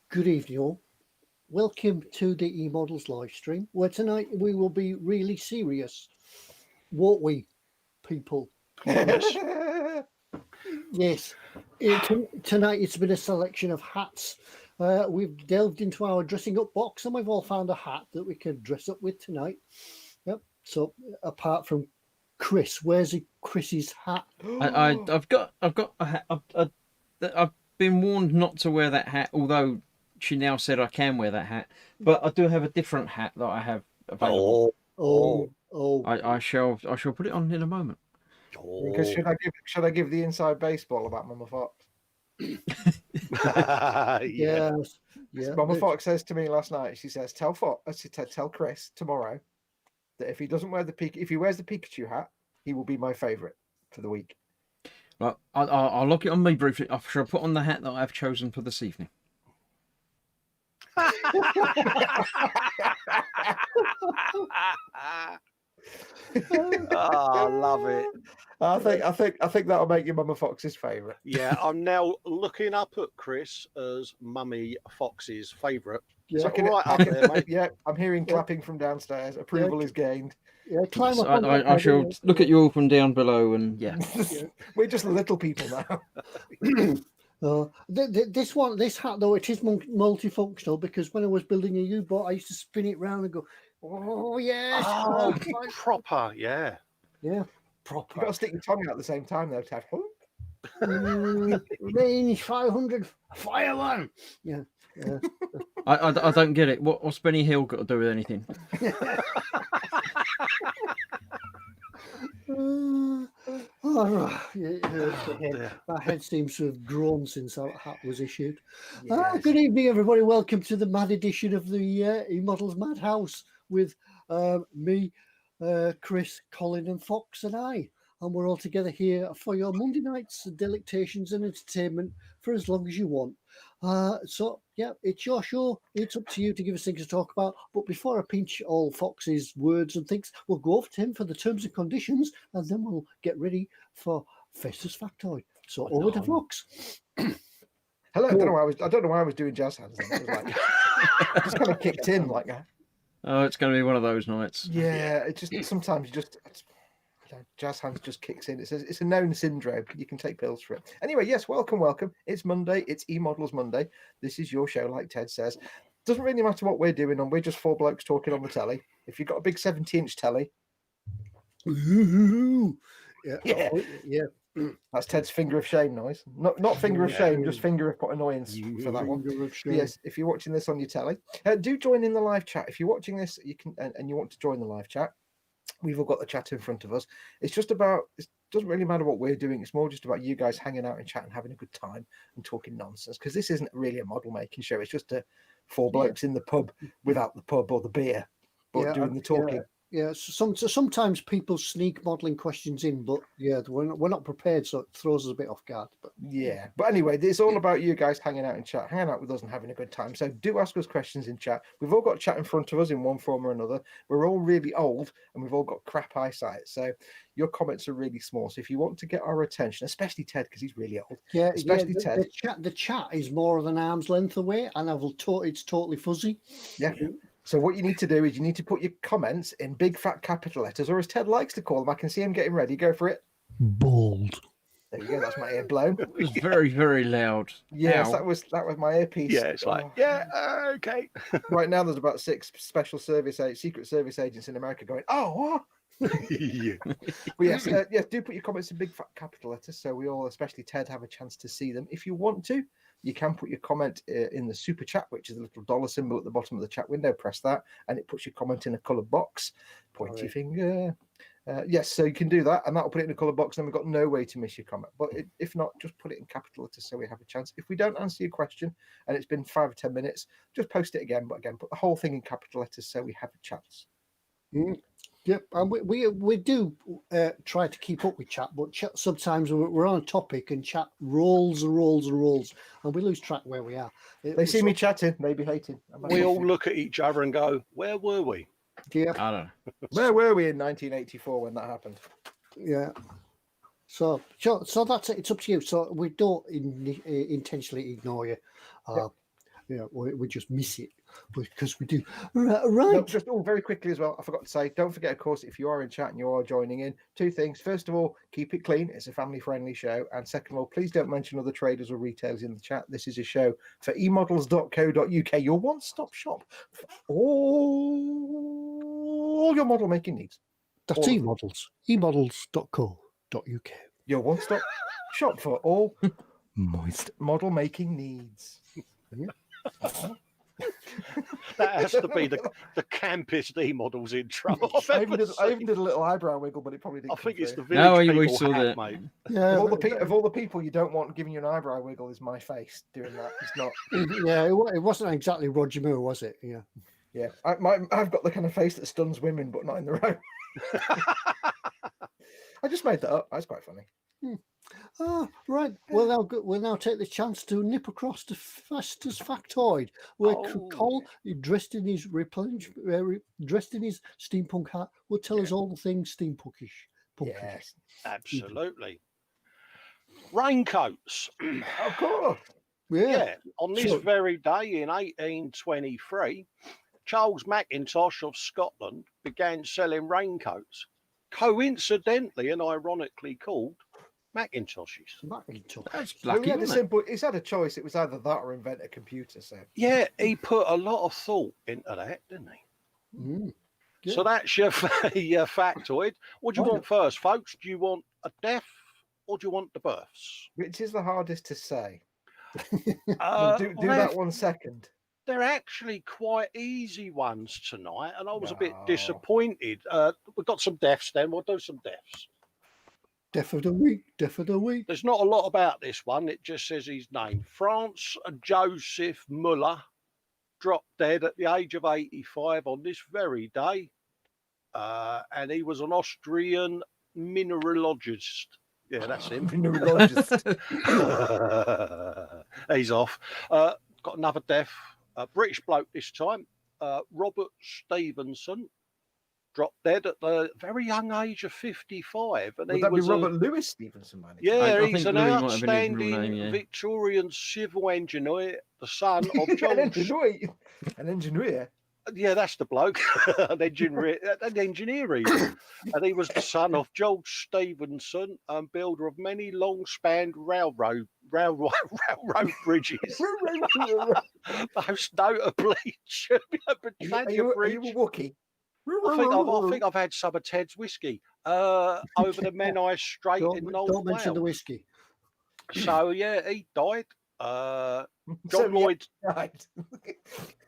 Good evening, all. Welcome to the eModels live stream, where tonight we will be really serious. Won't we, people? Yes. Tonight it's been a selection of hats. We've delved into our dressing up box and we've all found a hat that we can dress up with tonight. Yep. So apart from Chris, where's Chris's hat? I've got a hat. I've been warned not to wear that hat, although she now said I can wear that hat. But I do have a different hat that I have available. I shall put it on in a moment. Because should I give the inside baseball about Mama Fox? Yes. Yeah. Mama Fox says to me last night, she says, tell Chris tomorrow that if he doesn't wear if he wears the Pikachu hat, he will be my favourite for the week. Well, I'll look it on me briefly. I shall put on the hat that I've chosen for this evening. I love it. I think that'll make you Mama Fox's favourite. Yeah, I'm now looking up at Chris as Mummy Fox's favourite. Yeah, right up there, mate. Yeah, I'm hearing clapping from downstairs. Approval is gained. Yeah, climb So up. I shall look at you all from down below, and yeah. We're just little people now. This hat though, it is multifunctional because when I was building a U-boat, I used to spin it round and go, "Oh yes, proper, yeah, proper." You've got to stick your tongue out at the same time, though, Ted. Range 500, fire one. Yeah. I don't get it. What's Benny Hill got to do with anything? My head seems to have grown since that hat was issued. Yes. Good evening, everybody. Welcome to the mad edition of the eModels Madhouse with me, Chris, Colin, and Fox, and I. And we're all together here for your Monday nights, delectations, and entertainment for as long as you want. So, yeah, it's your show. It's up to you to give us things to talk about. But before I pinch all Fox's words and things, we'll go over to him for the terms and conditions, and then we'll get ready for Festus Factoid. So over to Fox. Hello. I don't know why I was doing jazz hands. Then. It was like, just kind of kicked in like that. Oh, it's going to be one of those nights. Yeah, it just sometimes jazz hands just kicks in. It's a known syndrome. You can take pills for it. Anyway, yes, welcome. It's Monday. It's eModels Monday. This is your show, like Ted says. Doesn't really matter what we're doing, and we're just four blokes talking on the telly. If you've got a big 70-inch telly, yeah. That's Ted's finger of shame noise. Not finger of shame, just finger of annoyance for that one. Yes, if you're watching this on your telly, do join in the live chat. If you're watching this, you can and you want to join the live chat. We've all got the chat in front of us. It's just about doesn't really matter what we're doing. It's more just about you guys hanging out and chatting, having a good time and talking nonsense. Because this isn't really a model making show. It's just four blokes in the pub without the pub or the beer, but doing the talking. Yeah, sometimes people sneak modelling questions in, but we're not prepared, so it throws us a bit off guard. But anyway, it's all about you guys hanging out in chat, hanging out with us and having a good time. So do ask us questions in chat. We've all got chat in front of us in one form or another. We're all really old and we've all got crap eyesight, so your comments are really small. So if you want to get our attention, especially Ted, because he's really old, especially Ted, the chat is more than an arm's length away, and it's totally fuzzy. Yeah. So what you need to do is you need to put your comments in big fat capital letters, or as Ted likes to call them, I can see him getting ready. Go for it. Bold. There you go. That's my ear blown. It was very, very loud. Yes, Ow. that was my earpiece. Yeah, it's like, okay. Right now, there's about 6 secret service agents in America going, oh, what? But yes, do put your comments in big fat capital letters, so we all, especially Ted, have a chance to see them. If you want to, you can put your comment in the super chat, which is a little dollar symbol at the bottom of the chat window. Press that, and it puts your comment in a coloured box. Point your finger. Yes, so you can do that, and that'll put it in a coloured box, and we've got no way to miss your comment. But if not, just put it in capital letters so we have a chance. If we don't answer your question, and it's been 5 or 10 minutes, just post it again. But again, put the whole thing in capital letters so we have a chance. Yep, and we do try to keep up with chat, but sometimes we're on a topic and chat rolls, and we lose track where we are. They see me chatting, they be hating. We all look at each other and go, where were we? Yeah. I don't know. Where were we in 1984 when that happened? Yeah. So that's it. It's up to you. So we don't intentionally ignore you. We just miss it because we do. Right. No, just very quickly as well, I forgot to say, don't forget, of course, if you are in chat and you are joining in, 2 things. First of all, keep it clean. It's a family-friendly show. And second of all, please don't mention other traders or retailers in the chat. This is a show for eModels.co.uk, your one-stop shop for all your model making needs. That's eModels. eModels.co.uk. Your one-stop shop for all moist model making needs. That has to be the campest eModels intro. I even did a little eyebrow wiggle, but it probably didn't. I think it's the No, village we people saw hat, that. mate. Yeah, of all the people you don't want giving you an eyebrow wiggle is my face doing that. It's not. Yeah, it wasn't exactly Roger Moore, was it? Yeah. Yeah, I've got the kind of face that stuns women, but not in the row. I just made that up. That's quite funny. Right. We'll now take the chance to nip across to Fastest Factoid, where Colin, dressed in his steampunk hat, will tell us all the things steampunkish. Yes, absolutely. Raincoats. Of course. Yeah. On this very day in 1823, Charles Mackintosh of Scotland began selling raincoats, coincidentally and ironically called Mackintoshes. That's Well, lucky. He's had a choice. It was either that or invent a computer. So yeah, he put a lot of thought into that, didn't he? So that's your factoid. What do you want first, folks? Do you want a death or do you want the births? Which is the hardest to say? Do that one second. They're actually quite easy ones tonight, and I was a bit disappointed. We've got some deaths then. We'll do some deaths. Death of the week. There's not a lot about this one. It just says his name. Franz Joseph Muller dropped dead at the age of 85 on this very day. And he was an Austrian mineralogist. Yeah, that's him. Mineralogist. He's off. Got another death. British bloke this time. Robert Stevenson dropped dead at the very young age of 55. And Would that be Robert Louis Stevenson? Yeah, he's an outstanding Victorian civil engineer, the son of George. An engineer? Yeah, that's the bloke. an engineer even. And he was the son of George Stevenson, builder of many long-spanned railroad bridges. Most notably, are you a Wookiee? I think I've had some of Ted's whiskey over the Menai Strait in North Wales. Don't mention the whiskey. So yeah, he died.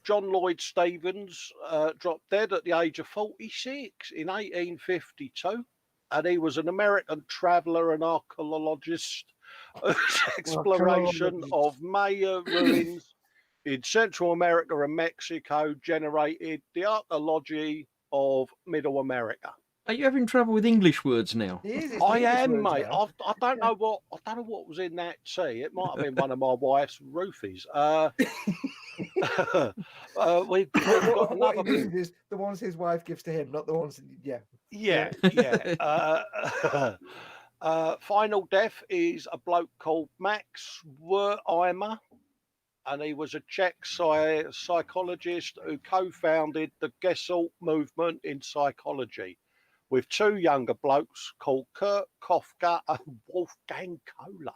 John Lloyd Stevens dropped dead at the age of 46 in 1852. and he was an American traveller and archaeologist whose exploration of Maya ruins in Central America and Mexico generated the archaeology of Middle America. Are you having trouble with English words now? I am, mate. I don't know what was in that tea. It might have been one of my wife's roofies. We've got what another. he means is the ones his wife gives to him, not the ones. Yeah. Final death is a bloke called Max Wertheimer, and he was a Czech psychologist who co-founded the Gestalt movement in psychology, with two younger blokes called Kurt Kofka and Wolfgang Kohler.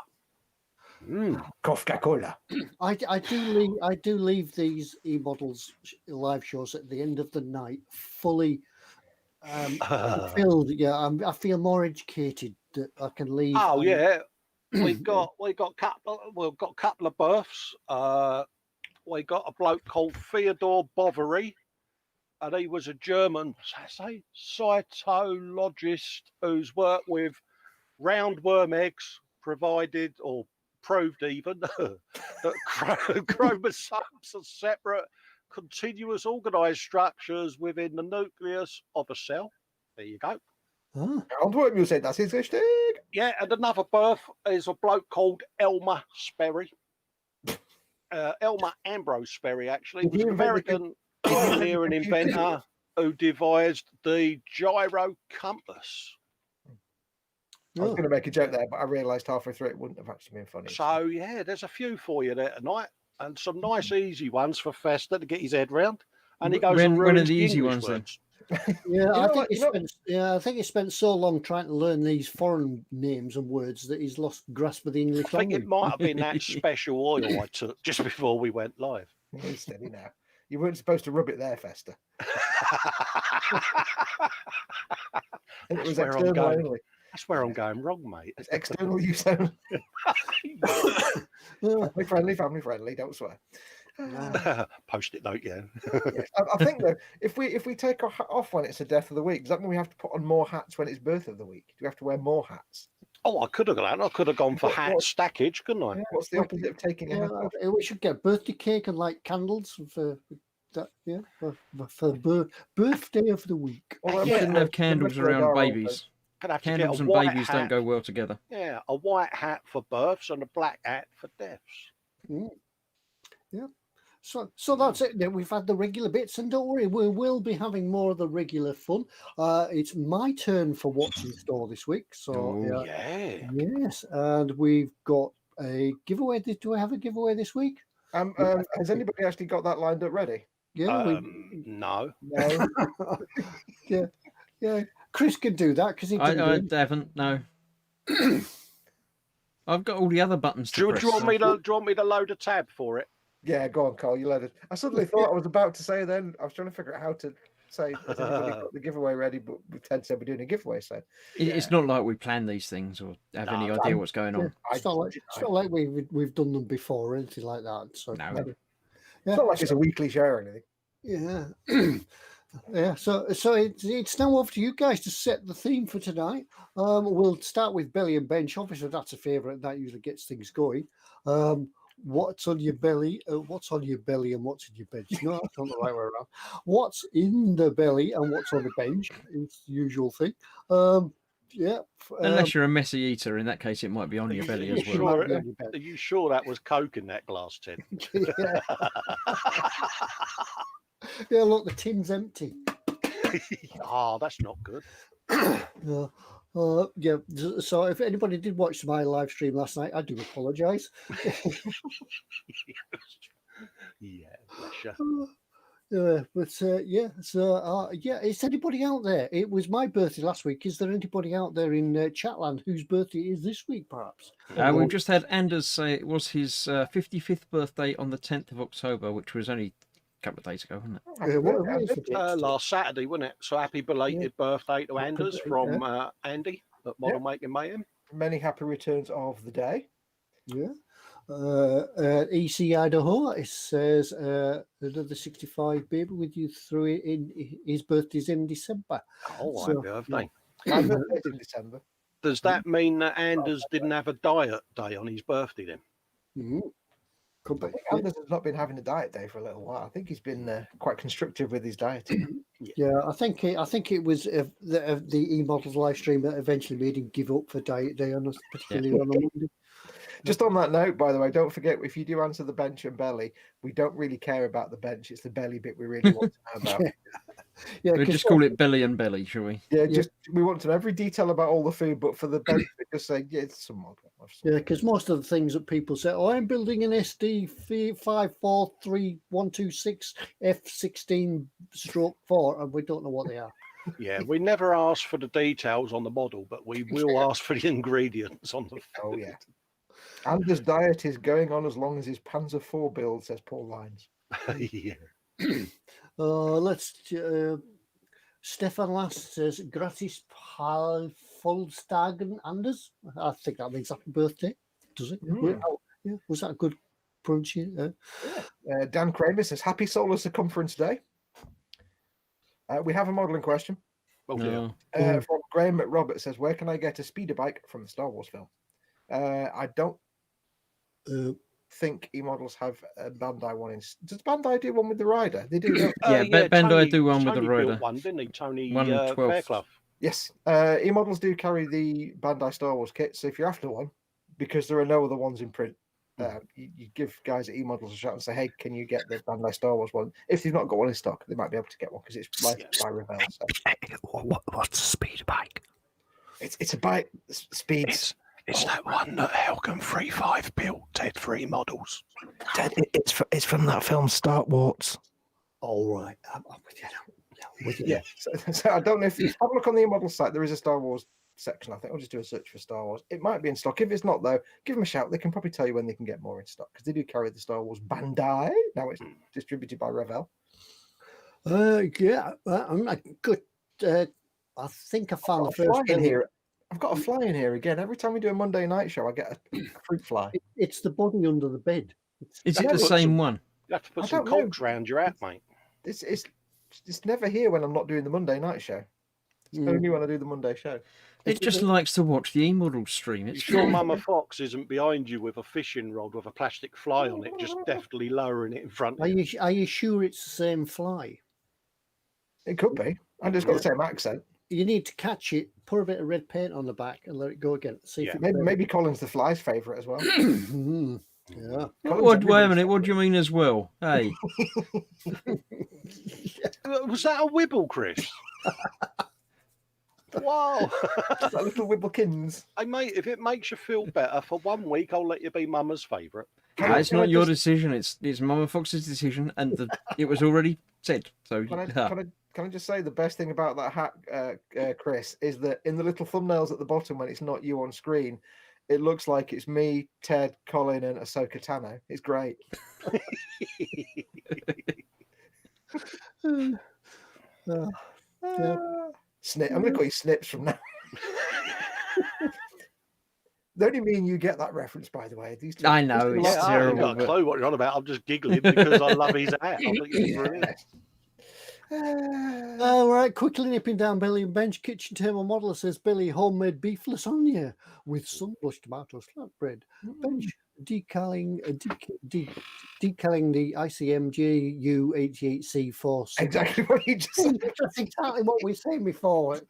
Kofka Kohler. I do leave these eModels live shows at the end of the night fully filled. Yeah, I feel more educated that I can leave. Oh yeah, we've got a couple of births. We got a bloke called Theodore Bovary, and he was a German cytologist who's worked with roundworm eggs, provided or proved even that chromosomes are separate, continuous organised structures within the nucleus of a cell. There you go. Roundworm, you said that's his richtig. Yeah, and another birth is a bloke called Elmer Sperry. Elmer Ambrose Sperry, actually, was an American engineer and inventor who devised the gyro compass. I was going to make a joke there, but I realised halfway through it wouldn't have actually been funny. So, yeah, there's a few for you there tonight, and some nice easy ones for Fester to get his head round. And he goes and ruins the easy ones then. Yeah, I think he spent so long trying to learn these foreign names and words that he's lost grasp of the English I think language. it might have been that special oil I took just before we went live. He's steady now. You weren't supposed to rub it there, Fester. It was external only. That's where I'm going wrong, mate. It's external use only. Family friendly. Don't swear. Post-it note, yeah. I think though, if we take our hat off when it's a death of the week, does that mean we have to put on more hats when it's birth of the week? Do we have to wear more hats? Oh, I could have gone. I could have gone for hat stackage, couldn't I? Yeah, what's the opposite of taking a hat off? We should get birthday cake and like candles for that. Yeah, for the birthday of the week. You shouldn't have candles around babies. Candles and babies don't go well together. Yeah, a white hat for births and a black hat for deaths. Yeah. So that's it. We've had the regular bits, and don't worry, we will be having more of the regular fun. It's my turn for what's in store this week. So yes, and we've got a giveaway. Do I have a giveaway this week? Has anybody actually got that lined up ready? Yeah. No. Yeah. Chris can do that because I haven't. No. I've got all the other buttons to press. Do you want me to load a tab for it? Yeah, go on, Carl. You load it. I suddenly thought I was about to say. Then I was trying to figure out how to say. Has anybody got the giveaway ready? But Ted said we're doing a giveaway. So it's not like we plan these things or have any idea what's going on. It's not like we've done them before or anything like that. So no. It's not like it's a weekly show or anything. Yeah. Yeah, so it's now over to you guys to set the theme for tonight. We'll start with belly and bench. Obviously, that's a favourite. That usually gets things going. What's on your belly? What's on your belly and what's in your bench? No, that's not the right way around. What's in the belly and what's on the bench? It's the usual thing. Yeah. Unless you're a messy eater, in that case, it might be on your belly as well. Are you sure that was Coke in that glass tin? Yeah. Yeah, look, the tin's empty. That's not good. Yeah. So if anybody did watch my live stream last night, I do apologise. Yeah, bless you. Is anybody out there? It was my birthday last week. Is there anybody out there in Chatland whose birthday is this week, perhaps? We've just had Anders say it was his 55th birthday on the 10th of October, which was only couple of days ago, wasn't it? Last Saturday, wasn't it? So happy belated birthday to Anders from Andy at Modelmaking Mayhem. Many happy returns of the day. Yeah. EC Idaho, it says another 65 baby with you through it in his birthday's in December. Oh, happy birthday. My birthday's in December. Does that mean that Anders didn't have a diet day on his birthday then? Could be. I think Anders has not been having a diet day for a little while. I think he's been quite constructive with his dieting. Yeah, I think it was the eModels live stream that eventually made him give up for diet day on us, particularly on a Monday. Just on that note, by the way, don't forget, if you do answer the bench and belly, we don't really care about the bench. It's the belly bit we really want to know about. Yeah, We'll just call it belly and belly, shall we? Yeah, just we want to know every detail about all the food, but for the bench, we just say, yeah, it's some model. Yeah, because most of the things that people say, oh, I'm building an SD 543126 F16/4, and we don't know what they are. Yeah, we never ask for the details on the model, but we will ask for the ingredients on the food. Oh, yeah. Anders' diet is going on as long as his Panzer IV build, says Paul Lines. Yeah. Let's. Stefan Last says, gratis Vollstagen Anders. I think that means happy birthday, does it? Yeah. Was that a good pronunciation? Dan Kramer says, happy Solar Circumference Day. We have a model in question. Okay. From Graham McRobert says, where can I get a speeder bike from the Star Wars film? I don't think eModels have a Bandai one. Does Bandai do one with the rider? They do. Bandai do one with the Tony rider. built one, didn't he? Tony 1/12. Fairclough. Yes. eModels do carry the Bandai Star Wars kit. So if you're after one, because there are no other ones in print, you give guys at eModels a shot and say, hey, can you get the Bandai Star Wars one? If they've not got one in stock, they might be able to get one because it's licensed by Revell. So. What's a speeder bike? It's a bike. Speeds. It's that one that Helgen 35 built, Ted, for eModels. Ted, it's from that film Star Wars. All right. I'm with you. Yeah. So I don't know if you have a look on the eModels site. There is a Star Wars section. I think I'll just do a search for Star Wars. It might be in stock. If it's not, though, give them a shout. They can probably tell you when they can get more in stock because they do carry the Star Wars Bandai. Now it's distributed by Revell. I'm not good. I think I found the first in here. I've got a fly in here again. Every time we do a Monday night show, I get a fruit fly. It's the body under the bed. Is it the same one? You have to put some corks around your hat, mate. It's never here when I'm not doing the Monday night show. It's only when I do the Monday show. It just likes to watch the eModel stream. It's sure Mama Foxx isn't behind you with a fishing rod with a plastic fly on it, just deftly lowering it in front of you. Are you sure it's the same fly? It could be. And it's got the same accent. You need to catch it, put a bit of red paint on the back, and let it go again. See if maybe Colin's the fly's favourite as well. Yeah. Wait a minute. What do you mean as well? Hey. Was that a Wibble, Chris? Wow. That little Wibblekins. Hey, mate, if it makes you feel better, for 1 week, I'll let you be Mama's favourite. It's not your decision. It's Mama Fox's decision, and it was already said. So Can I just say the best thing about that hat, Chris, is that in the little thumbnails at the bottom when it's not you on screen, it looks like it's me, Ted, Colin, and Ahsoka Tano. It's great. Snip. I'm going to call you Snips from now. The only me and you get that reference, by the way. These two, I know, it's terrible. I've got a clue what you're on about. I'm just giggling because I love his hat. I think it's brilliant. All right, quickly nipping down Billy and Bench. Kitchen table modeler says Billy homemade beef lasagna with sunblush tomatoes, flatbread. Bench decaling the ICMG U88C4. Exactly what he just said. That's exactly what we were saying before.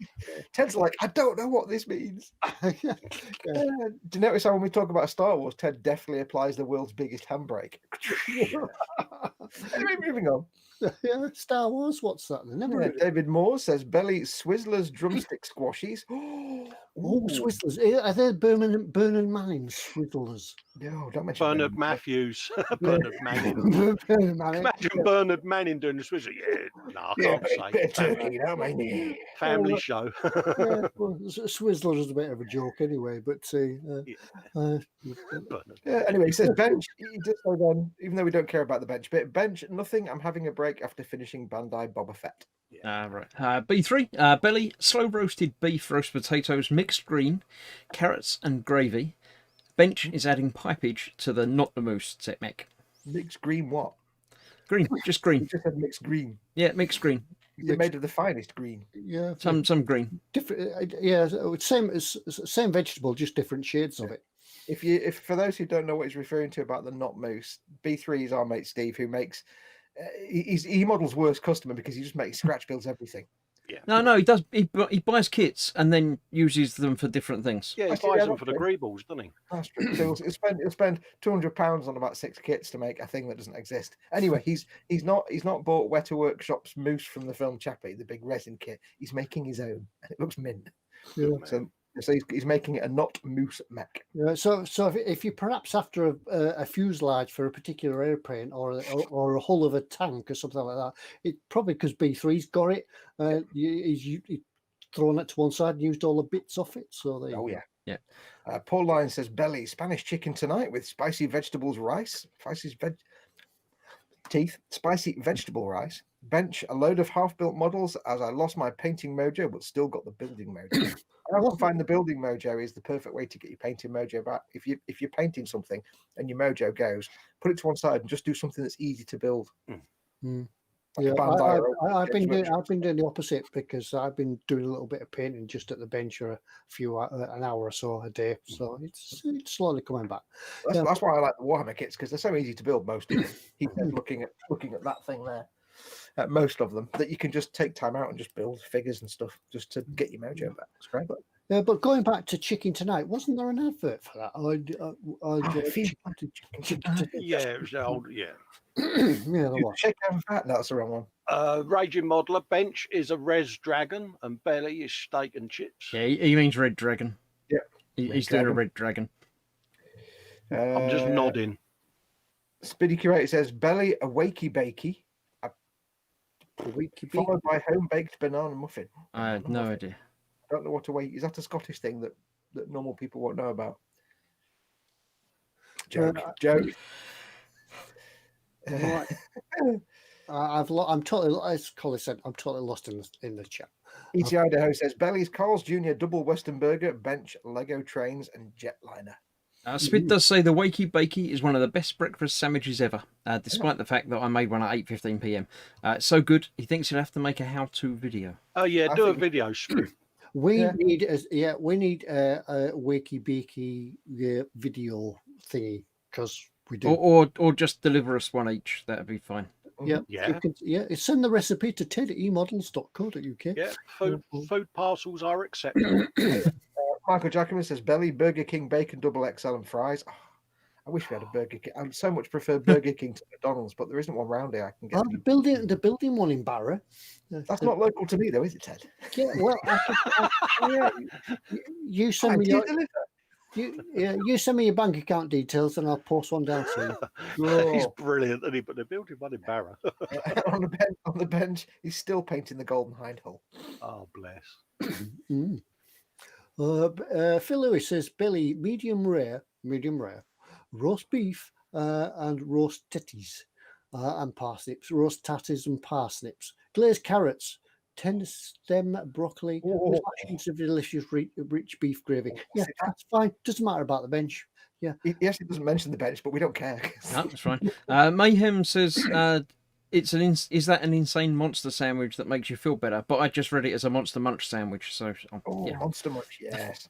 Ted's like, I don't know what this means. Do you notice how when we talk about Star Wars, Ted definitely applies the world's biggest handbrake? Anyway, moving on. Yeah, Star Wars, what's that? David Moore says Belly Swizzlers drumstick squashies. Oh, Swizzlers. Are they Bernard Manning Swizzlers? No, don't mention Bernard Matthews. Bernard Manning. Imagine Bernard Manning doing the Swizzler. Yeah, no, I can't say. Turkey, no, mate. Family show. Well, Swizzler is a bit of a joke anyway, but anyway, he says bench. He does say then, even though we don't care about the bench bit, bench nothing. I'm having a break after finishing Bandai Boba Fett. Right. B3 belly slow roasted beef, roast potatoes, mixed green, carrots and gravy. Bench is adding pipage to the not the moose set mech. Mixed green what? Green, just green. You just said mixed green. Yeah, mixed green. They're made of the finest green. Yeah, Some green. different. Yeah, same vegetable, just different shades of it. If for those who don't know what he's referring to about the knot mousse, B3 is our mate Steve, who makes he's eModels' worst customer because he just makes scratch builds everything. Yeah. No, he does. He buys kits and then uses them for different things. Yeah, he Actually, buys yeah, them for the that's greeballs, doesn't he? That's true. So he'll spend £200 on about 6 kits to make a thing that doesn't exist. Anyway, he's not bought Weta Workshop's mousse from the film Chappie, the big resin kit. He's making his own, and it looks mint. Yeah. So he's making it a not mousse mech. Yeah, so if you perhaps after a fuselage for a particular airplane or a hull of a tank or something like that, it probably because B3's got it, he's thrown it to one side and used all the bits off it. So there you go. Yeah. Paul Lyon says belly Spanish chicken tonight with spicy vegetables rice, spicy vegetable rice. Bench a load of half-built models as I lost my painting mojo but still got the building mojo. I often find the building mojo is the perfect way to get your painting mojo back. If you're painting something and your mojo goes, put it to one side and just do something that's easy to build. Like Yeah, I've been doing the opposite because I've been doing a little bit of painting just at the bench or an hour or so a day. So it's slowly coming back. That's why I like the Warhammer kits because they're so easy to build. Most of them. He said, looking at that thing there, most of them that you can just take time out and just build figures and stuff just to get your mojo back. It's great. But going back to Chicken Tonight, wasn't there an advert for that? Yeah, it was old. Yeah. Yeah, there was. Shake and fat. No, that's the wrong one. Raging Modeler. Bench is a res dragon, and belly is steak and chips. Yeah, he means red dragon. Yeah, He's doing a red dragon. I'm just nodding. Speedy Curator says belly a wakey bakey. Followed by home baked banana muffin. I had no idea. I don't know what a wake. Is that a Scottish thing that normal people won't know about? Joke. I'm totally, as Colin said, I'm totally lost in the chat. E.T. Idaho says Belly's Carl's Jr. double Western burger, bench, Lego trains, and jetliner. Spid does say the Wakey Bakey is one of the best breakfast sandwiches ever, despite the fact that I made one at 8:15 p.m. It's so good, he thinks he'll have to make a how-to video. Oh yeah, do a video, Spid. We need a Wakey Bakey video thingy because we do. Or just deliver us one each. That'd be fine. Yeah, Yeah. Send the recipe to ted@emodels.co.uk. Yeah, food parcels are acceptable. Michael Jackman says Belly, Burger King, bacon, double XL, and fries. Oh, I wish we had a Burger King. I so much prefer Burger King to McDonald's, but there isn't one round here I can get. Oh, the building one in Barra. That's not local to me, though, is it, Ted? Yeah, well, you send me you send me your bank account details, and I'll post one down to you. He's brilliant, isn't he? But they're building one in Barra. on the bench, he's still painting the golden hind hull. Oh, bless. Phil Lewis says Billy medium rare, roast beef and roast titties and parsnips, roast tatties and parsnips, glazed carrots, tender stem broccoli, flashings of delicious rich beef gravy. Yeah, that's fine. Doesn't matter about the bench. Yeah. He actually doesn't mention the bench, but we don't care. No, that's fine. Mayhem says is that an insane monster sandwich that makes you feel better? But I just read it as a Monster Munch sandwich. So yeah. Monster Munch, yes.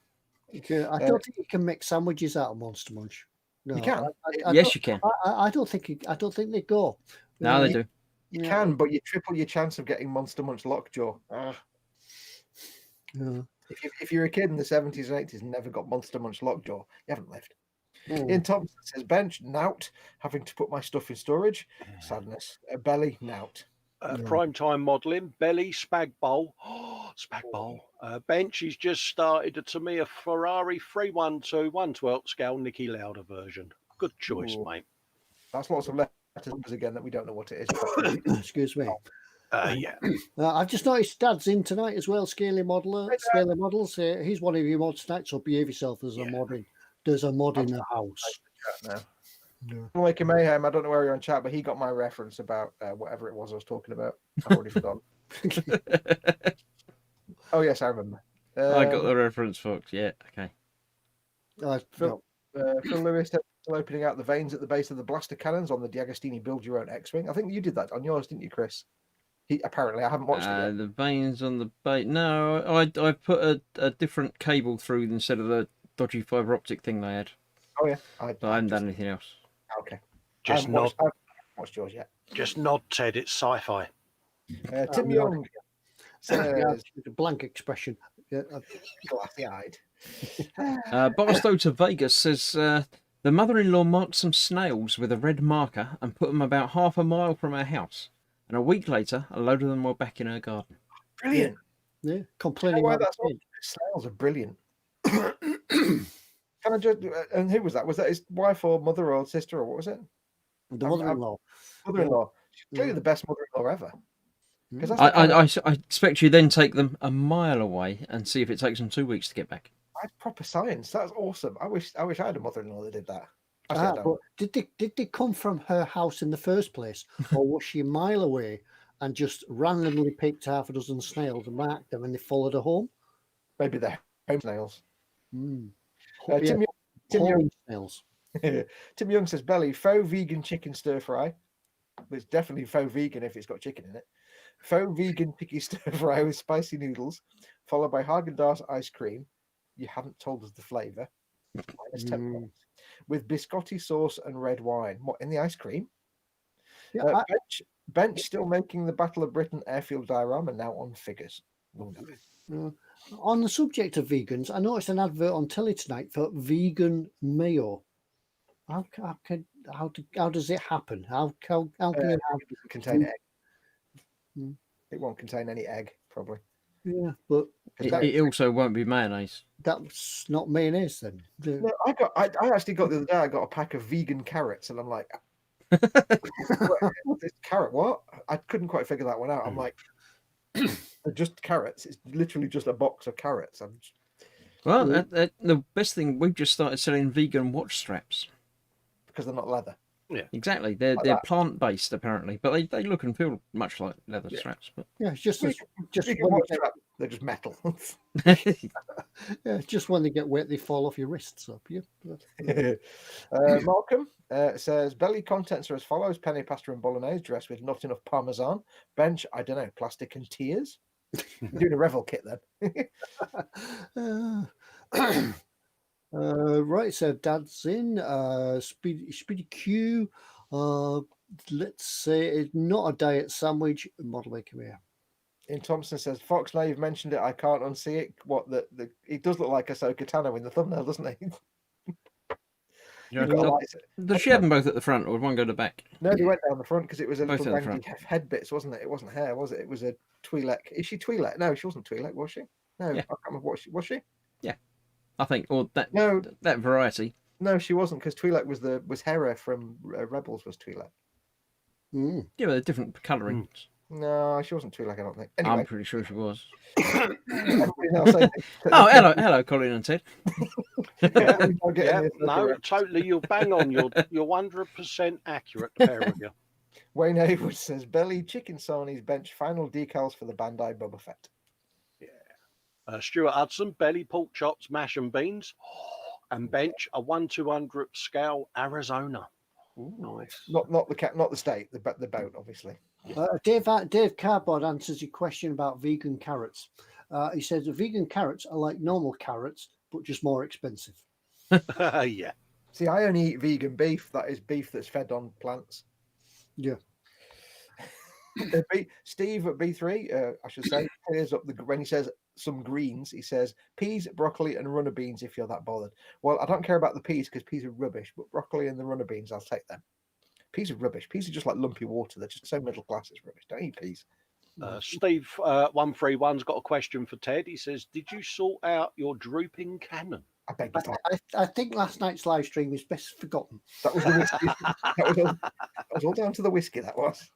I don't think you can make sandwiches out of Monster Munch. No, you can. Yes, you can. I don't think they go. No, they do. You can, but you triple your chance of getting Monster Munch lockjaw. If you're a kid in the 70s and 80s and never got Monster Munch lockjaw, you haven't lived. Ian Thompson says bench, nout, having to put my stuff in storage. Sadness. Belly, nout. Primetime modelling, belly, spag bowl. Spag bowl. Bench, he's just started a Tamiya Ferrari 312 1/12 scale Nicky Lauda version. Good choice, mate. That's lots of letters again that we don't know what it is. Excuse me. Yeah. I've just noticed Dad's in tonight as well. Scaly Models. He's one of your mods tonight, so behave yourself. There's a mod in the house. Like Mayhem, I don't know where you're on chat, but he got my reference about whatever it was I was talking about. I've already forgotten. Oh yes, I remember. I got the reference, Foxx. Yeah, okay. Phil Lewis still opening out the veins at the base of the blaster cannons on the D'Agostini build your own X-wing. I think you did that on yours, didn't you, Chris? Apparently, I haven't watched it yet. The veins on the bait. No, I put a different cable through instead of the dodgy fibre optic thing they had. Oh yeah, I haven't done anything else. Okay. I Just haven't nod. watched yours yet. Just nod, Ted. It's sci-fi. Tim no. Young says, a blank expression. glassy-eyed. Barstow to Vegas says the mother-in-law marked some snails with a red marker and put them about half a mile from her house. And a week later, a load of them were back in her garden. Brilliant. Yeah, You complaining know why about that's all? Snails are brilliant. Can I just? And who was that? Was that his wife or mother or sister or what was it? the mother-in-law. Mother-in-law. She's clearly Yeah. the best mother-in-law ever. Because that's I expect you then take them a mile away and see if it takes them 2 weeks to get back. that's proper science. That's awesome. I wish I had a mother-in-law that did that. Actually, I don't. But did they come from her house in the first place, or was she a mile away and just randomly picked half a dozen snails and marked them, and they followed her home? Maybe they're home snails. Mm. Tim Young, Homing snails. Tim Young says, Belly, faux vegan chicken stir fry. It's definitely faux vegan if it's got chicken in it. Faux vegan picky stir fry with spicy noodles, followed by Haagen-Dazs ice cream. You haven't told us the flavour. Minus 10 points. With biscotti sauce and red wine. What, in the ice cream? Yeah, Bench still making the Battle of Britain airfield diorama, now on figures. On the subject of vegans, I noticed an advert on telly tonight for vegan mayo. How does it happen? How can you have? It doesn't contain egg. Mm. It won't contain any egg, probably. Yeah, but It also won't be mayonnaise. that's not mayonnaise then. No, I actually got the other day. I got a pack of vegan carrots, and I'm like, this carrot? What? I couldn't quite figure that one out. I'm like, they're just carrots. It's literally just a box of carrots. Well, the best thing, we've just started selling vegan watch straps. Because they're not leather. Yeah, Exactly. They're plant based apparently, but they look and feel much like leather straps. But Yeah, it's just Vegan when watch they, strap, they're just metal. yeah, just when they get wet, they fall off your wrists up. Yeah. Malcolm says belly contents are as follows: penny pasta and bolognese dressed with not enough parmesan. Bench, I don't know, plastic and tears. You're doing a revel kit then. Right, so Dad's in. Speedy Q. Let's say it's not a diet sandwich. Modelmaking here. In Thompson says, Fox, now you've mentioned it, I can't unsee it. What it does look like Ahsoka Tano in the thumbnail, doesn't it? Does she have them both at the front, or one go to the back? No, they went down the front because it was a Both little at the rangy head bits, wasn't it? It wasn't hair, was it? It was a Twi'lek. Is she Twi'lek? No, she wasn't Twi'lek, was she? No, Yeah. I can't remember what she was. She? I think, or that No, that variety. no, she wasn't because Twi'lek was Hera from Rebels was Twi'lek. Mm. Yeah, but they're different colouring. No, she wasn't Twi'lek, I don't think. Anyway, I'm pretty sure she was. everybody now saying- Oh, hello, Colin and Ted. Everybody now getting yeah, this no, reference. totally. You're bang on. You're 100% accurate, the pair of you. Wayne Haywood says, Belly, chicken sarnies, bench, final decals for the Bandai Boba Fett. Stuart Hudson, belly, pork chops, mash and beans, and bench a 1/200 scale Arizona. Nice. Not the cat, not the state, the boat, obviously. Dave Cardboard answers your question about vegan carrots. He says vegan carrots are like normal carrots, but just more expensive. Yeah. See, I only eat vegan beef. That is beef that's fed on plants. Yeah. Steve at B3, I should say, clears up when he says some greens, he says peas, broccoli, and runner beans if you're that bothered. Well, I don't care about the peas because peas are rubbish, but broccoli and the runner beans, I'll take them. Peas are rubbish. Peas are just like lumpy water. They're just so middle class. It's rubbish. Don't eat peas. Steve 131's got a question for Ted. He says, "Did you sort out your drooping cannon?" I beg your pardon. I think last night's live stream is best forgotten. That was the whiskey. that was all down to the whiskey. That was.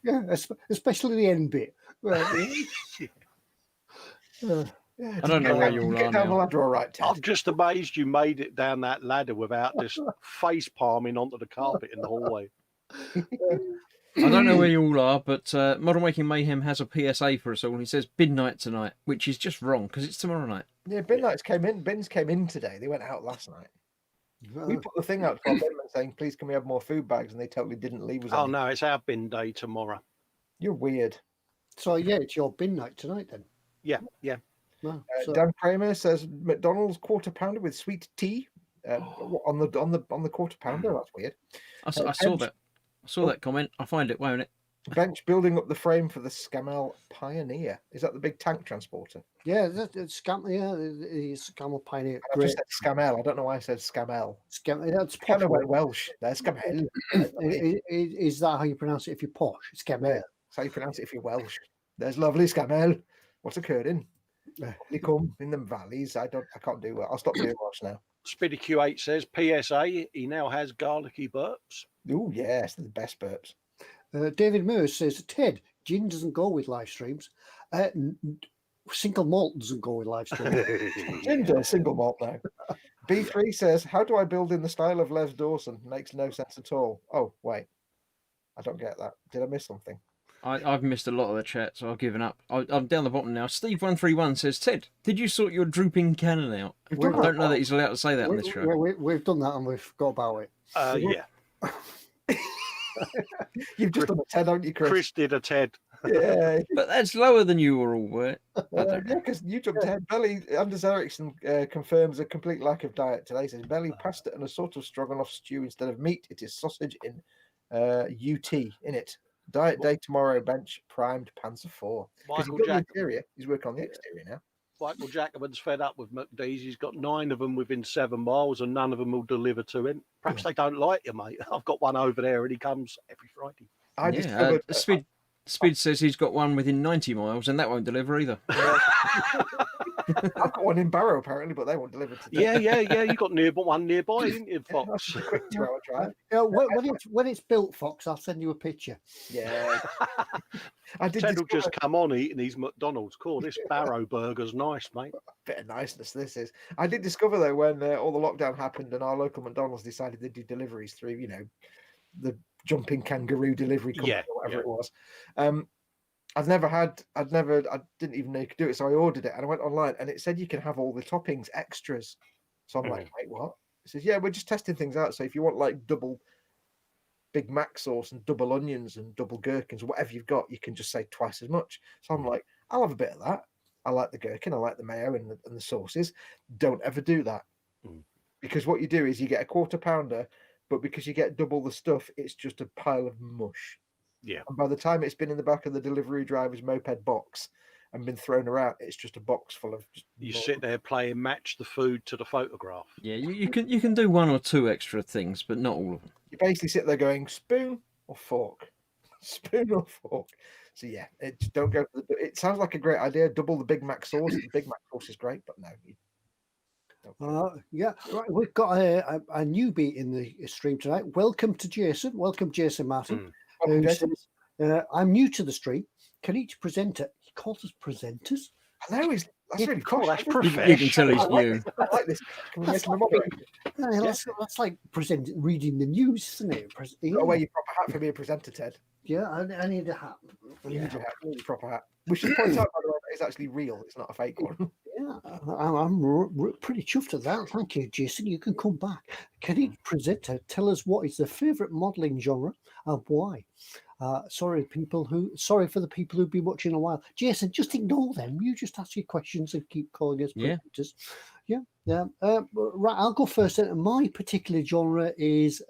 Yeah, especially the end bit. Yeah, I don't know where you all get are down the now. ladder, all right, Ted. I'm just amazed you made it down that ladder without just face palming onto the carpet in the hallway. I don't know where you all are, but Modelmaking Mayhem has a PSA for us all. He says midnight tonight, which is just wrong because it's tomorrow night. Yeah, bins came in today. They went out last night. We put the thing out to our binman saying, please can we have more food bags? And they totally didn't leave us Oh any. no, it's our bin day tomorrow. You're weird. So yeah, it's your bin night tonight then. Yeah, yeah. Wow. So, Dan Kramer says McDonald's quarter pounder with sweet tea on the quarter pounder. That's weird. I saw that. I saw that comment. I'll find it, won't it? Bench building up the frame for the Scamel Pioneer. Is that the big tank transporter? yeah, it's Scamel Pioneer. I just said Scamel. I don't know why I said Scamel. That's Kind posh. of went Welsh. There's Scamel. Is that how you pronounce it if you're posh? Scamel. That's how you pronounce it if you're Welsh. There's lovely Scamel. What's occurring? They come in them valleys. I can't do well. I'll stop doing Welsh now. Speedy Q8 says PSA. He now has garlicky burps. Oh yes, the best burps. David Moore says, Ted, gin doesn't go with live streams. Single malt doesn't go with live streams. Gin does single malt now. B3 says, how do I build in the style of Les Dawson? Makes no sense at all. Oh, wait. I don't get that. Did I miss something? I've missed a lot of the chat, so I've given up. I'm down the bottom now. Steve131 says, Ted, did you sort your drooping cannon out? I don't know that he's allowed to say that on this show. We've done that and we've got about it. Yeah. You've just done a TED, haven't you, Chris? Chris did a TED. Yeah. But that's lower than you were all, were it? Yeah, because you jumped ahead. Belly, Anders Ericsson confirms a complete lack of diet today. He says, belly pasta and a sort of stroganoff stew instead of meat. It is sausage in UT in it. Diet day tomorrow, bench, primed, Panzer 4. Because he's got the interior. He's working on the exterior now. Michael Jacobin's fed up with McDee's. He's got 9 of them within 7 miles and none of them will deliver to him. Perhaps they don't like you, mate. I've got one over there and he comes every Friday. I discovered... Speed says he's got one within 90 miles and that won't deliver either. I've got one in Barrow apparently, but they won't deliver today. Yeah. You got one nearby, didn't you, Foxx? Yeah, quick 2-hour drive. When it's built, Foxx, I'll send you a picture. Yeah. Ted will just come on eating these McDonald's. Cool, this Barrow burger's nice, mate. Bit of niceness this is. I did discover though when all the lockdown happened and our local McDonald's decided to do deliveries through, the jumping kangaroo delivery company or whatever it was. I didn't even know you could do it. So I ordered it and I went online and it said you can have all the toppings extras. So I'm like, wait, what? It says, yeah, we're just testing things out. So if you want like double Big Mac sauce and double onions and double gherkins, whatever you've got, you can just say twice as much. So I'm like, I'll have a bit of that. I like the gherkin, I like the mayo and the sauces. Don't ever do that. Because what you do is you get a quarter pounder, but because you get double the stuff, it's just a pile of mush. Yeah. And by the time it's been in the back of the delivery driver's moped box and been thrown around, it's just a box full of. You sit there playing match the food to the photograph. Yeah, you can do 1 or 2 extra things, but not all of them. You basically sit there going spoon or fork, spoon or fork. So yeah, don't go for the. It sounds like a great idea. Double the Big Mac sauce. The Big Mac sauce is great, but no. Yeah, right. We've got a newbie in the stream tonight. Welcome to Jason. Welcome, Jason Martin. Who says, I'm new to the stream. Can each presenter, he calls us presenters? I know, that's really cool. That's professional. You can tell he's new. I like this. Can we make him a moderator? That's like reading the news, isn't it? You gotta wear your proper hat for being a presenter, Ted. Yeah, I need a hat. You need your hat. You need your proper hat. We should point out, by the way, that it's actually real. It's not a fake one. Yeah, I'm pretty chuffed at that. Thank you, Jason. You can come back. Can each presenter tell us what is their favourite modelling genre and why? Sorry for the people who've been watching a while. Jason, just ignore them. You just ask your questions and keep calling us presenters. Yeah. Right, I'll go first. My particular genre is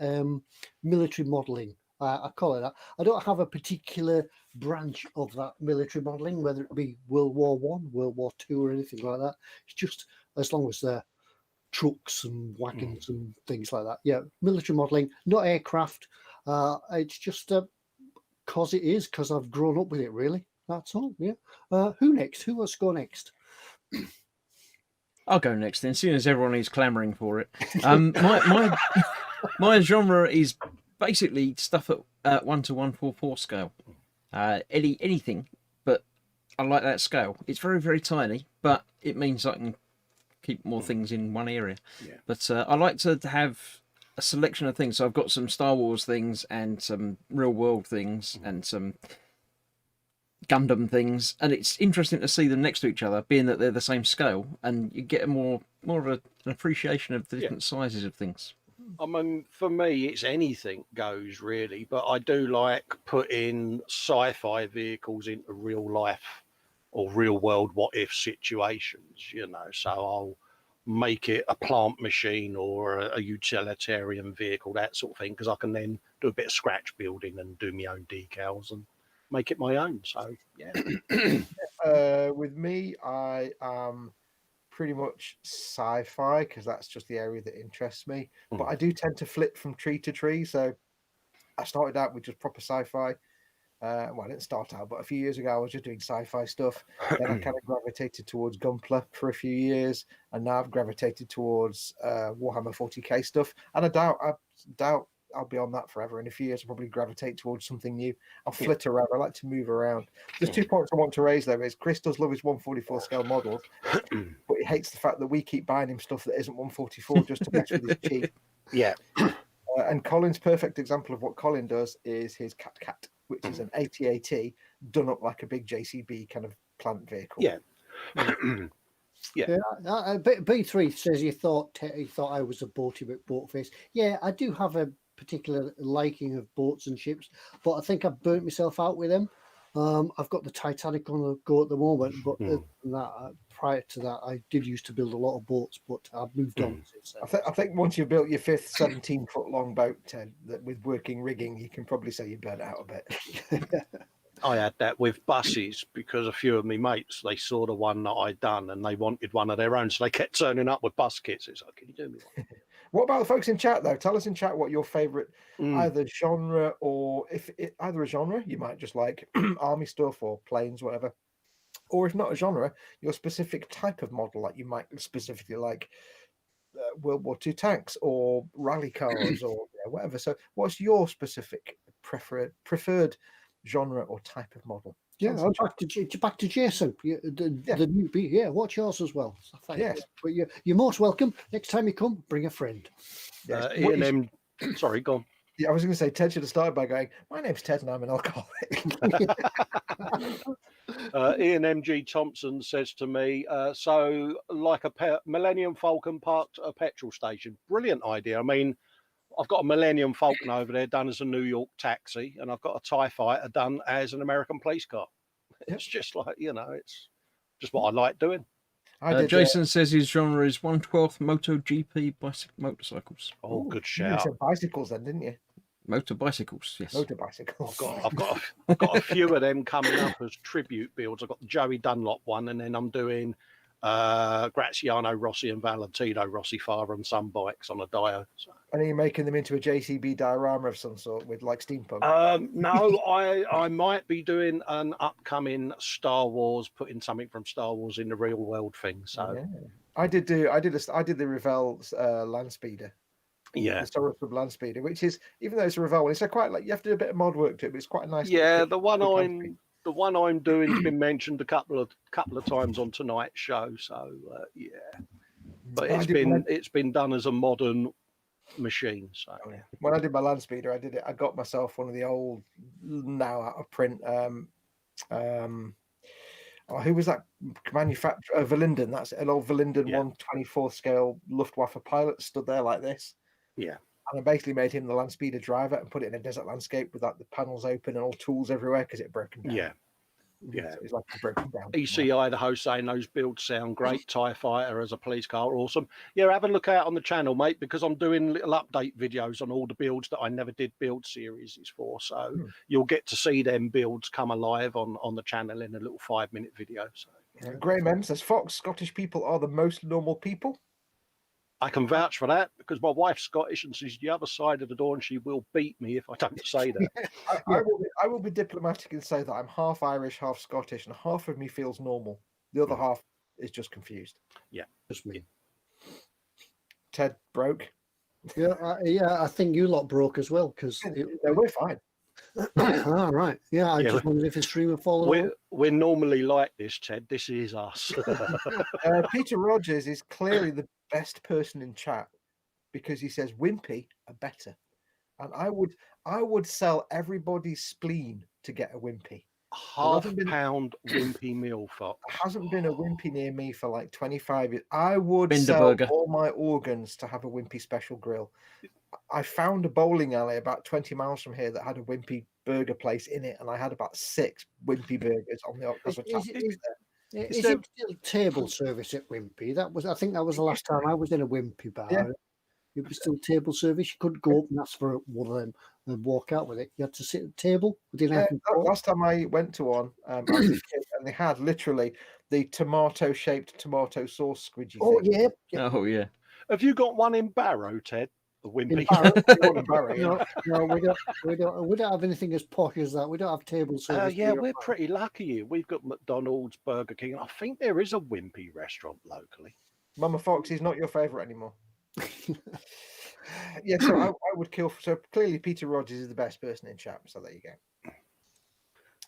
military modelling. I call it that. I don't have a particular branch of that military modelling, whether it be World War One, World War Two, or anything like that. It's just as long as they're trucks and wagons and things like that. Yeah, military modelling, not aircraft. It's just because I've grown up with it. Really, that's all. Yeah. Who next? Who wants to go next? I'll go next then, seeing as everyone is clamouring for it. My genre is basically stuff at 1 to 144 scale. Anything, but I like that scale. It's very, very tiny, but it means I can keep more things in one area. Yeah. But I like to have a selection of things. So I've got some Star Wars things and some real world things and some Gundam things, and it's interesting to see them next to each other, being that they're the same scale, and you get more of an appreciation of the different sizes of things. I mean, for me, it's anything goes really, but I do like putting sci-fi vehicles into real life or real world what if situations, you know. So I'll make it a plant machine or a utilitarian vehicle, that sort of thing, because I can then do a bit of scratch building and do my own decals and make it my own. So yeah. With me, I am pretty much sci-fi because that's just the area that interests me. But I do tend to flip from tree to tree. So I started out with just proper sci-fi. Well, I didn't start out, but a few years ago I was just doing sci-fi stuff. Then I kind of gravitated towards Gunpla for a few years, and now I've gravitated towards Warhammer 40k stuff. And I doubt I'll be on that forever. In a few years, I'll probably gravitate towards something new. I'll flit around. I like to move around. There's 2 points I want to raise though. Is Chris does love his 144 scale models, but he hates the fact that we keep buying him stuff that isn't 144 just to mess with his cheap. Yeah. And Colin's perfect example of what Colin does is his Cat, which is an AT-AT done up like a big JCB kind of plant vehicle. Yeah. Yeah. B3 says he thought I was a boaty boat face. Yeah, I do have a particular liking of boats and ships, but I think I've burnt myself out with them. I've got the Titanic on the go at the moment, but prior to that, I did used to build a lot of boats, but I've moved on since then. I think once you've built your 5th 17-foot long boat, Ted, that with working rigging, you can probably say you burnt out a bit. I had that with buses because a few of my mates, they saw the one that I'd done and they wanted one of their own, so they kept turning up with bus kits. It's like, can you do me one? What about the folks in chat, though? Tell us in chat what your favourite either genre or either a genre, you might just like army stuff or planes, whatever. Or if not a genre, your specific type of model, like you might specifically like World War II tanks or rally cars or whatever. So what's your specific preferred genre or type of model? Yeah, back to Jason. The newbie. Yeah, watch yours as well. Yes, but you're most welcome. Next time you come, bring a friend. Ian sorry, go on. Yeah, I was going to say Ted should have started by going, "My name's Ted and I'm an alcoholic." Ian MG Thompson says to me, so like a Millennium Falcon parked at a petrol station. Brilliant idea. I mean, I've got a Millennium Falcon over there done as a New York taxi, and I've got a TIE Fighter done as an American police car. It's just like, it's just what I like doing. Jason says his genre is 1/12 MotoGP motorcycles. Oh, good shout. You said bicycles then, didn't you? Motor bicycles, yes. Motor bicycles. I've got a few of them coming up as tribute builds. I've got the Joey Dunlop one, and then I'm doing Graziano Rossi and Valentino Rossi father and son bikes on a Dio. So. And are you making them into a JCB diorama of some sort with like steampunk? No, I might be doing an upcoming Star Wars, putting something from Star Wars in the real world thing. So yeah. I did the Revell land speeder. Yeah, the Soros of land speeder, which is, even though it's a Revell one, it's a quite like you have to do a bit of mod work to it, but it's quite a nice. Yeah, the one I'm doing has been mentioned a couple of times on tonight's show. So yeah, but it's been done as a modern machine. So when I did my land speeder, I got myself one of the old, now out of print. Who was that manufacturer? Verlinden. That's an old Verlinden 1/24 scale Luftwaffe pilot stood there like this. Yeah. And I basically made him the land speeder driver and put it in a desert landscape with like the panels open and all tools everywhere because it had broken down. Yeah. Yeah, it was like a broken down. EC Idaho saying those builds sound great. TIE Fighter as a police car, awesome. Yeah, have a look out on the channel, mate, because I'm doing little update videos on all the builds that I never did build series for. So you'll get to see them builds come alive on the channel in a little 5-minute video. So Graham M says Foxx, Scottish people are the most normal people. I can vouch for that because my wife's Scottish and she's the other side of the door and she will beat me if I don't say that. I will be diplomatic and say that I'm half Irish, half Scottish, and half of me feels normal. The other half is just confused. Yeah, just me. Ted broke. Yeah, I think you lot broke as well because no, we're fine. All right. Yeah, I just wondered if the stream would follow. We're normally like this, Ted. This is us. Peter Rogers is clearly the best person in chat because he says Wimpy are better, and I would sell everybody's spleen to get a Wimpy. £0.5 Wimpy meal, Fox. There hasn't been a Wimpy near me for like 25 years. I would sell all my organs to have a Wimpy special grill. I found a bowling alley about 20 miles from here that had a Wimpy burger place in it, and I had about 6 Wimpy burgers on the Octopus. Is it still table service at Wimpy? I think that was the last time I was in a Wimpy bar. Yeah. It was still table service. You couldn't go up and ask for one of them and walk out with it. You had to sit at the table. Last time I went to one, I was a kid, and they had literally the tomato-shaped tomato sauce squidgy thing. Yeah. Oh yeah. Have you got one in Barrow, Ted? The Wimpy. No, we don't have anything as posh as that. We don't have table service. Yeah, we're pretty lucky here. We've got McDonald's, Burger King. I think there is a Wimpy restaurant locally. Mama Fox is not your favourite anymore. Yeah, so I would kill. So clearly, Peter Rogers is the best person in chat. So there you go.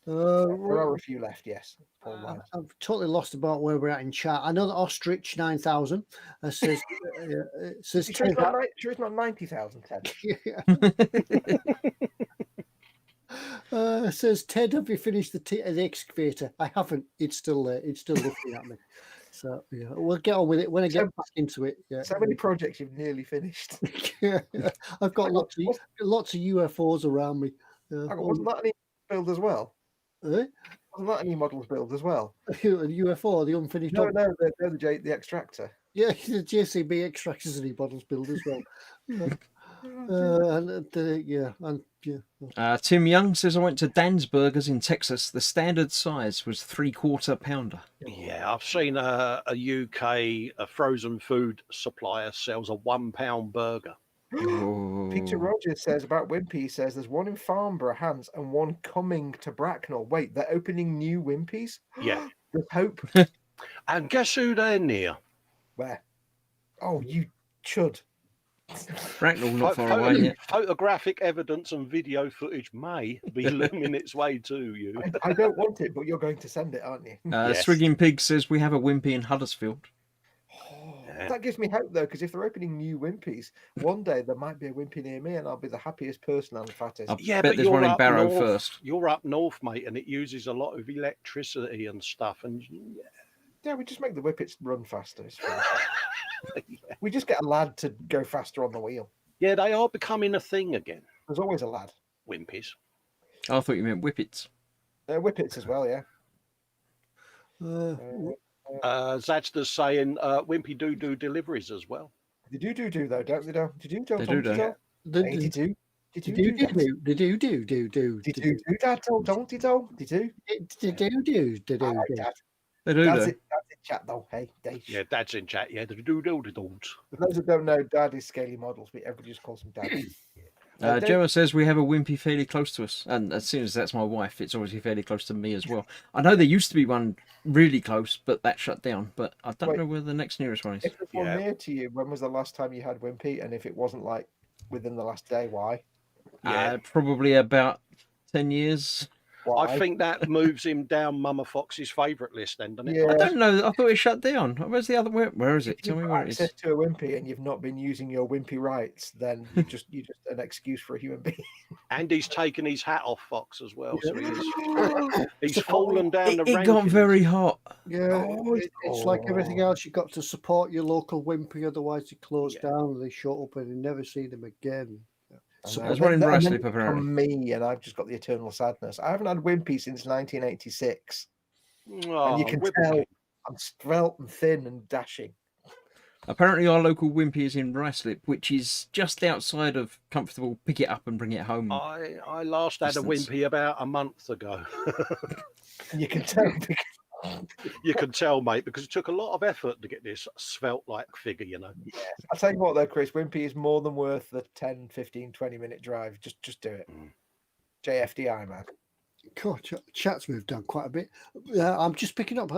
There are a few left, yes. I've totally lost about where we're at in chat. I know that Ostrich 9000 says Sure it's not 90,000, Ted. Says Ted, have you finished the excavator? I haven't. It's still there. It's still looking at me. So yeah, we'll get on with it when I get back into it. Yeah. So many projects you've nearly finished. I've got lots of UFOs around me. Wasn't that an build as well? Wasn't that an eModels build as well? A UFO, the unfinished. No, the extractor. Yeah, the JCB extractors and eModels build as well. Tim Young says, I went to Dan's Burgers in Texas. The standard size was 3/4 pounder. Yeah, I've seen a UK frozen food supplier sells a £1 burger. Peter Rogers says about Wimpy, he says there's one in Farnborough, Hants, and one coming to Bracknell. Wait, they're opening new Wimpies? Yeah. There's hope. And guess who they're near? Where? Oh, you chud. Bracknell not far away yet. Photographic evidence and video footage may be looming its way to you. I don't want it, but you're going to send it, aren't you? Yes. Swigging Pig says we have a Wimpy in Huddersfield. That gives me hope, though, because if they're opening new Wimpies, one day there might be a Wimpy near me, and I'll be the happiest person and fattest. Yeah, but there's one in Barrow first. You're up north, mate, and it uses a lot of electricity and stuff. And yeah, we just make the whippets run faster. It's fine. We just get a lad to go faster on the wheel. Yeah, they are becoming a thing again. There's always a lad. Wimpies. I thought you meant whippets. Whippets as well, yeah. Zadster's saying Wimpy do deliveries as well. They do though, don't they? They do. They do. Did you Dad's in chat though. Hey, Dave. Yeah, Dad's in chat. Yeah, the do. For those that don't know, Dad is Scaly Models, but everybody just calls him Dad. Gemma says we have a Wimpy fairly close to us, and as soon as that's my wife, it's obviously fairly close to me as well. I know there used to be one really close, but that shut down. But I don't know where the next nearest one is. If there's one near to you, when was the last time you had Wimpy? And if it wasn't like within the last day, why? Probably about 10 years. Why? I think that moves him down Mama Fox's favourite list, then, doesn't it? I don't know. I thought it shut down. Where's the other? Where is it? Tell me where it is. Access to a Wimpy and you've not been using your Wimpy rights, then you're just an excuse for a human being. And he's taken his hat off, Fox, as well. So he's fallen down the rankings. It got very hot. Yeah, it's like everything else. You've got to support your local Wimpy, otherwise they close down and they shut up and you never see them again. So there's one in Ruislip, apparently. From me, and I've just got the eternal sadness. I haven't had Wimpy since 1986. And you can tell I'm svelte and thin and dashing. Apparently our local Wimpy is in Ruislip, which is just outside of comfortable pick it up and bring it home. I last had a Wimpy about a month ago. You can tell. You can tell, mate, because it took a lot of effort to get this svelte-like figure, you know. Yeah. I'll tell you what, though, Chris, Wimpy is more than worth the 10, 15, 20-minute drive. Just do it. JFDI, man. God, chat's moved down quite a bit. I'm just picking up,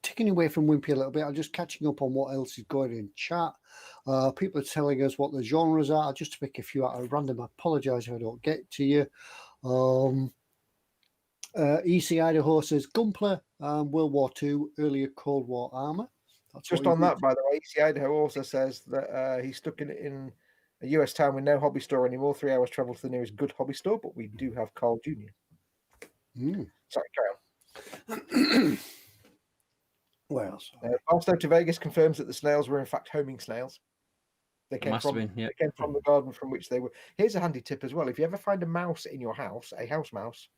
taking away from Wimpy a little bit. I'm just catching up on what else is going in chat. People are telling us what the genres are. Just to pick a few out at random. I apologise if I don't get to you. EC Idaho says Gunpla, World War II, earlier Cold War armour. Just on that, by the way, EC Idaho also says that he's stuck in a US town with no hobby store anymore. 3 hours travel to the nearest good hobby store, but we do have Carl Jr. Sorry, carry on. What else? Barstow to Vegas confirms that the snails were in fact homing snails. They came Must from have been, yeah. they came from the garden from which they were. Here's a handy tip as well. If you ever find a mouse in your house, a house mouse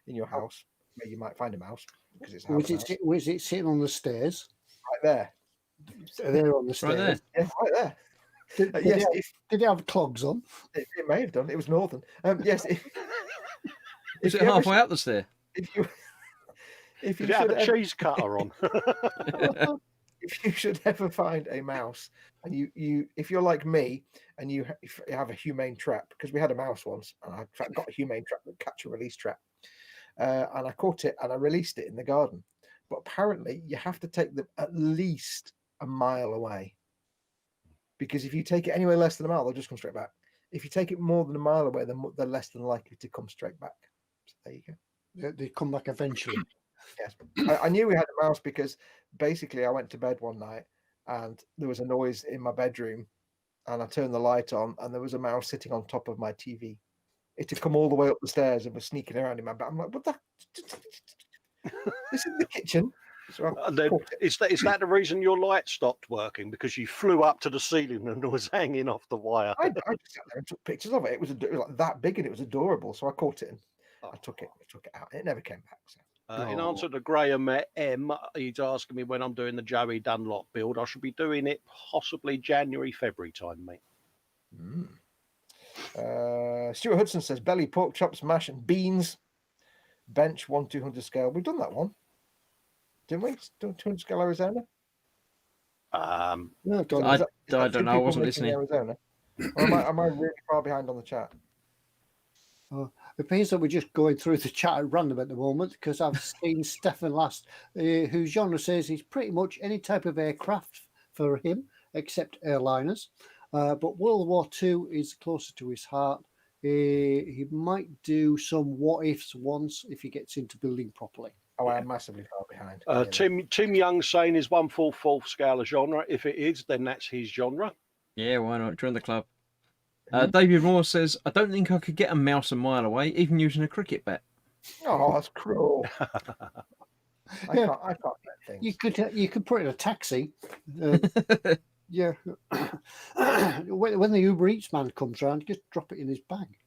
in your house, where you might find a mouse because it's a house mouse, was it sitting on the stairs? right there. There on the Right there. stairs. Yeah, right there. Did, Yes, did it have clogs on? it may have done. It was northern. Yes. Was it halfway up the stair? If you Did it have a cheese cutter on? if you should ever find a mouse, and you if you're like me and you have a humane trap, because we had a mouse once, and I got a humane trap, a catch and release trap, and I caught it and I released it in the garden. But apparently, you have to take them at least a mile away, because if you take it anywhere less than a mile, they'll just come straight back. If you take it more than a mile away, then they're less than likely to come straight back. So there you go. They come back eventually. Yes, I knew we had a mouse because basically I went to bed one night and there was a noise in my bedroom, and I turned the light on and there was a mouse sitting on top of my TV. It had come all the way up the stairs and was sneaking around in my bed. I'm like, what the? This is the kitchen. So is that the reason your light stopped working? Because you flew up to the ceiling and was hanging off the wire? I just sat there and took pictures of it. It was like that big and it was adorable. So I caught it and I took it out. It never came back. So. In answer to Graham M, he's asking me when I'm doing the Joey Dunlop build. I should be doing it possibly January, February time, mate. Stuart Hudson says belly, pork chops, mash, and beans. Bench 1/200 scale. We've done that one, didn't we? 200 scale Arizona. No, I don't know. I wasn't listening. Arizona. Or am I really far behind on the chat? It appears that we're just going through the chat at random at the moment, because I've seen Stefan Last, whose genre says he's pretty much any type of aircraft for him, except airliners. But World War II is closer to his heart. He might do some what ifs once if he gets into building properly. Oh, I'm massively far behind. Tim Young saying is 1/4 scale a genre. If it is, then that's his genre. Yeah, why not? Join the club. David Moore says, I don't think I could get a mouse a mile away, even using a cricket bat. Oh, that's cruel. I can't get things. You could put it in a taxi. Yeah. When the Uber Eats man comes round, just drop it in his bag.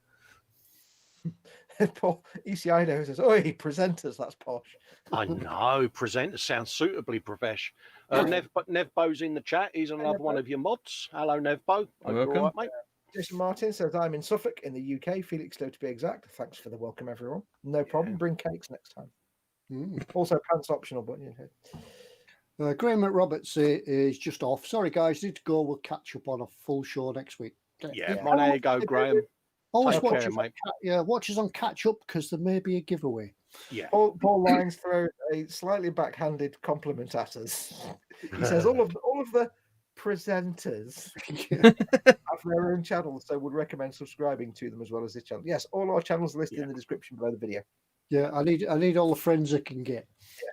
Paul ECI says, "Oi, presenters, that's posh." I know, presenters sounds suitably profesh. Nevbo's in the chat. He's another one of your mods. Hello, Nevbo. Welcome. All right, mate. Jason Martin says, "I'm in Suffolk in the UK, Felixstowe to be exact. Thanks for the welcome, everyone. No problem. Bring cakes next time. Also, pants optional, but you know." Graham McRoberts is just off. Sorry, guys, need to go. We'll catch up on a full show next week. Yeah, there you go, Graham. Always Take care, mate. watch us on catch up, because there may be a giveaway. Yeah. Paul Lyons throws a slightly backhanded compliment at us. He says, "All of the presenters have their own channels, so would recommend subscribing to them as well as this channel." Yes, all our channels are listed in the description below the video. Yeah, I need all the friends I can get.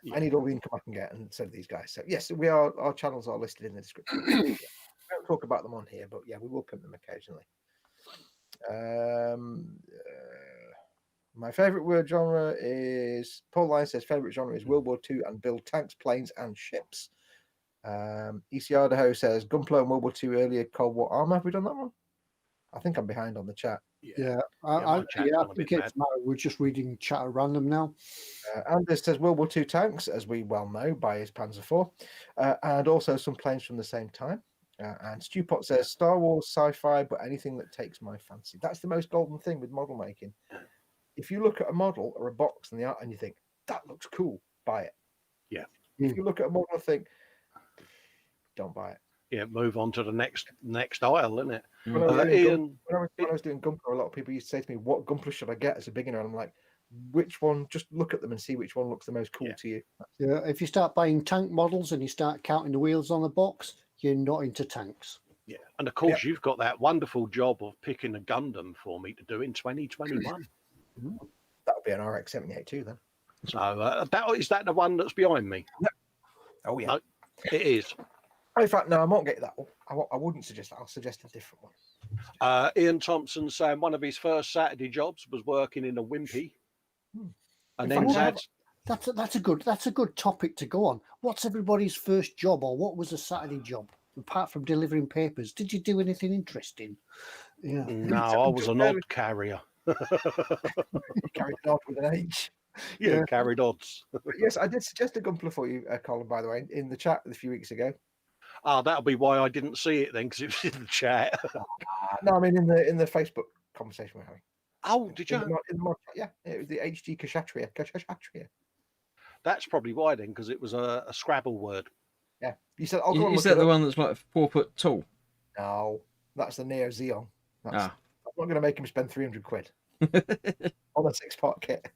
Yeah, I need all the income I can get, and so do these guys. So yes, our channels are listed in the description. We don't talk about them on here, but yeah, we will pimp them occasionally. My favorite word genre is, Paul Lyons says favorite genre is World War II and build tanks, planes, and ships. EC Idaho says Gunpla and World War II earlier Cold War armor. Have we done that one? I think I'm behind on the chat. I think it's we're just reading chat at random now. Anders says World War II tanks, as we well know by his Panzer IV, and also some planes from the same time. And Stewpot says Star Wars, sci-fi, but anything that takes my fancy. That's the most golden thing with model making. If you look at a model or a box and you think that looks cool, buy it. Yeah. If you look at a model and think, don't buy it. Yeah, move on to the next aisle, isn't it? When I was doing Gunpla, a lot of people used to say to me, "What Gunpla should I get as a beginner?" And I'm like, "Which one? Just look at them and see which one looks the most cool to you." Yeah, if you start buying tank models and you start counting the wheels on the box, you're not into tanks. Yeah, and of course you've got that wonderful job of picking a Gundam for me to do in 2021. That would be an RX-78 too, then. So is that the one that's behind me? No. Oh yeah, no, it is. In fact, no, I won't get that one. I wouldn't suggest that. I'll suggest a different one. Ian Thompson saying one of his first Saturday jobs was working in a Wimpy, and then that's a good topic to go on. What's everybody's first job, or what was a Saturday job? apart from delivering papers, did you do anything interesting? Yeah. No, I was an odd carrier. Carried it on with an H. Yeah, carried odds. But yes, I did suggest a Gumpler for you, Colin, by the way, in the chat a few weeks ago. Oh, that'll be why I didn't see it then, because it was in the chat. No, I mean in the Facebook conversation we're having. Oh, did you? In the mod chat, yeah, it was the HG Kshatriya. That's probably why then, because it was a Scrabble word. Yeah, you said. I'll go and Is look that it the up. one that's like 4 foot tall? No, that's the Neo Xeon. I'm Ah. not going to make him spend 300 quid on a 6-part kit.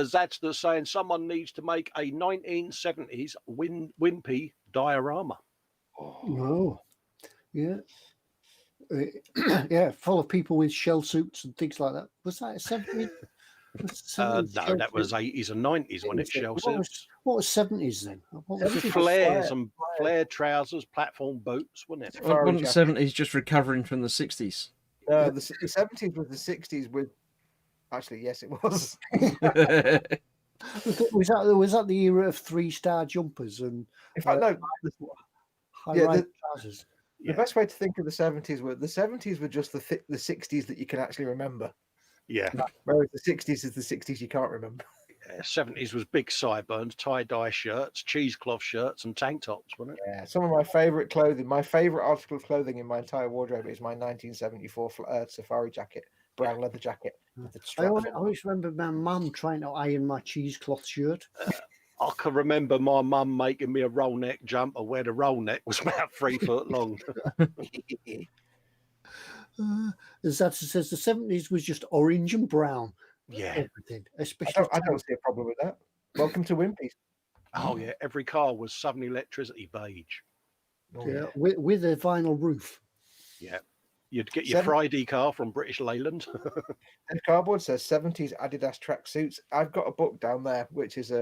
Zad's saying someone needs to make a 1970s wimpy diorama. Oh, yeah. Yeah, full of people with shell suits and things like that. Was that a 70s? No, that was 80s and 90s when it shell suits. What was 70s then? What was it? Flares and flare trousers, platform boots, wasn't it? Wasn't the 70s just recovering from the 60s? No, the 70s was the 60s with. Actually, yes, it was. Was that the era of 3-star jumpers and? In fact, no. High-rise trousers. The best way to think of the 70s were just the 60s that you can actually remember. Yeah. Whereas the 60s is the 60s you can't remember. Yeah, 70s was big sideburns, tie-dye shirts, cheesecloth shirts, and tank tops, wasn't it? Yeah. Some of my favourite clothing, my favourite article of clothing in my entire wardrobe is my 1974 safari jacket, brown leather jacket. With the I always remember my mum trying to iron my cheesecloth shirt. I can remember my mum making me a roll neck jumper where the roll neck was about 3 foot long. As that says, the 70s was just orange and brown. Yeah. Everything. Especially I don't see a problem with that. Welcome to Wimpy's. Oh, yeah. Every car was Southern Electricity beige. Oh, yeah, with a vinyl roof. Yeah. You'd get your Friday car from British Leyland. And Cardboard says 70s Adidas tracksuits. I've got a book down there which is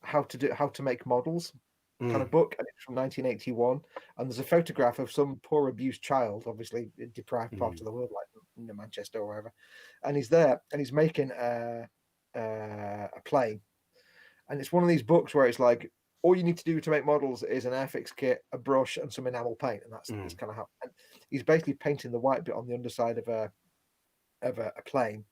how to make models kind of book, and it's from 1981. And there's a photograph of some poor abused child, obviously in deprived part of the world, like Manchester or wherever. And he's there and he's making a plane. And it's one of these books where it's like all you need to do to make models is an Airfix kit, a brush, and some enamel paint, and that's kind of how. And he's basically painting the white bit on the underside of a plane,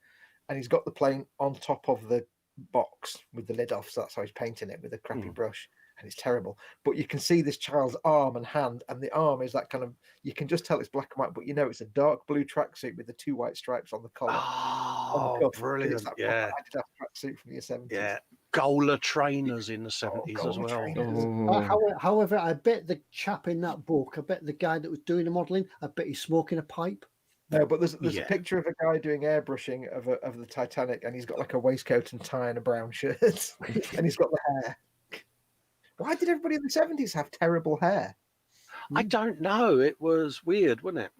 and he's got the plane on top of the box with the lid off, so that's how he's painting it with a crappy brush, and it's terrible. But you can see this child's arm and hand, and the arm is that kind of, you can just tell it's black and white, but you know it's a dark blue tracksuit with the 2 white stripes on the collar. Oh, brilliant! It's that yeah, tracksuit from the 70s. Yeah, Gola trainers in the 70s as well. However, I bet the chap in that book, I bet the guy that was doing the modelling, I bet he's smoking a pipe. No, but there's a picture of a guy doing airbrushing of the Titanic, and he's got like a waistcoat and tie and a brown shirt, and he's got the hair. Why did everybody in the 70s have terrible hair? I don't know. It was weird, wasn't it?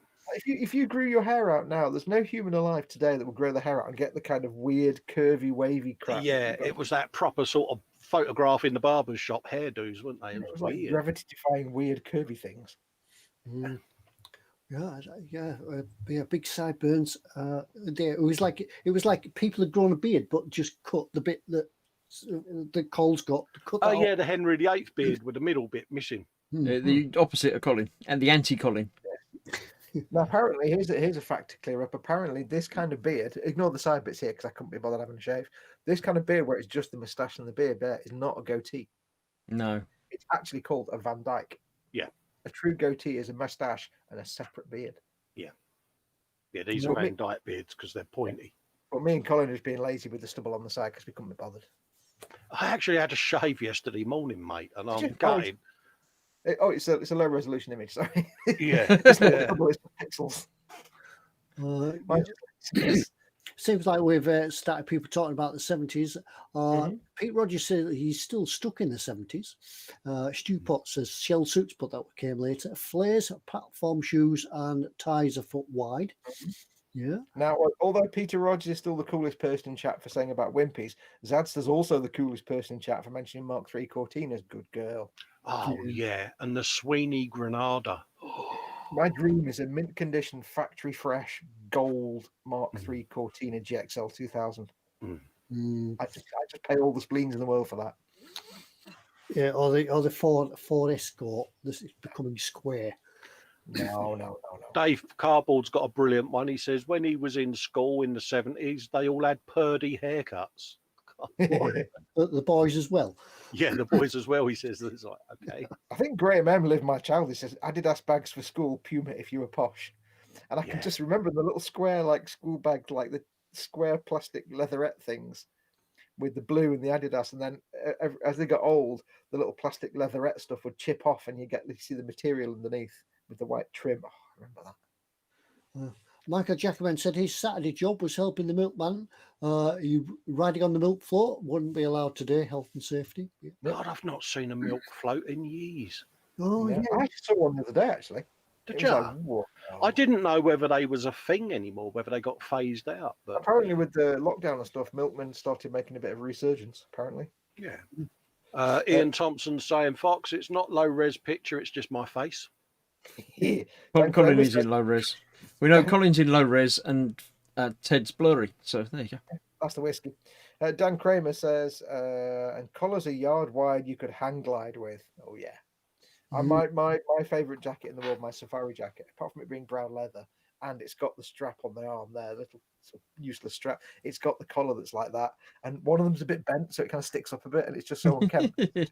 If you grew your hair out now, there's no human alive today that will grow the hair out and get the kind of weird, curvy, wavy crap. Yeah, it was that proper sort of photograph in the barber's shop hairdos, weren't they? It was like weird. Gravity-defying, weird, curvy things. Yeah, big sideburns. There, it was like people had grown a beard, but just cut the bit that Cole's got. Oh yeah, the Henry VIII beard with the middle bit missing. The opposite of Colin and the anti-Colin. Now, apparently, here's a fact to clear up. Apparently, this kind of beard, ignore the side bits here because I couldn't be bothered having a shave. This kind of beard, where it's just the moustache and the beard there, is not a goatee. No, it's actually called a Van Dyke. Yeah, a true goatee is a moustache and a separate beard. Yeah, these are Van Dyke beards because they're pointy. But me and Colin are just being lazy with the stubble on the side because we couldn't be bothered. I actually had a shave yesterday morning, mate, and I'm gutted. It's a low resolution image. Sorry. Yeah, it's not pixels. Seems like we've started people talking about the 70s. Pete Rogers said that he's still stuck in the 70s. Stu Pot says shell suits, but that came later. Flares, platform shoes, and ties a foot wide. Yeah. Now, although Peter Rogers is still the coolest person in chat for saying about Wimpies, Zadster's also the coolest person in chat for mentioning Mark III Cortina's good girl. Oh, yeah. And the Sweeney Granada. My dream is a mint condition, factory fresh, gold Mark III Cortina GXL 2000. I just pay all the spleens in the world for that. Yeah, or the Ford Escort. This is becoming square. No. Dave Cardboard's got a brilliant one. He says when he was in school in the 70s, they all had purdy haircuts. The boys as well. Yeah, the boys as well. He says it's like, okay. I think Graham M lived my child. He says Adidas bags for school, Puma if you were posh. And I can just remember the little square like school bag, like the square plastic leatherette things with the blue and the Adidas. And then as they got old, the little plastic leatherette stuff would chip off, and you see the material underneath with the white trim. Oh, I remember that. Michael Jackman said his Saturday job was helping the milkman. Riding on the milk float wouldn't be allowed today, health and safety. Yeah. God, I've not seen a milk float in years. Oh, yeah. I saw one the other day, actually. Did you? Like, whoa. I didn't know whether they was a thing anymore, whether they got phased out. But apparently, with the lockdown and stuff, milkmen started making a bit of a resurgence. Apparently, yeah. Ian Thompson saying, "Fox, it's not low res picture; it's just my face." Colin is in low res. We know Colin's in low res and Ted's blurry. So there you go. That's the whiskey. Dan Kramer says, and collars a yard wide you could hang glide with. Oh yeah. My favourite jacket in the world, my safari jacket, apart from it being brown leather, and it's got the strap on the arm there, little sort of useless strap. It's got the collar that's like that, and one of them's a bit bent, so it kind of sticks up a bit, and it's just so unkempt. And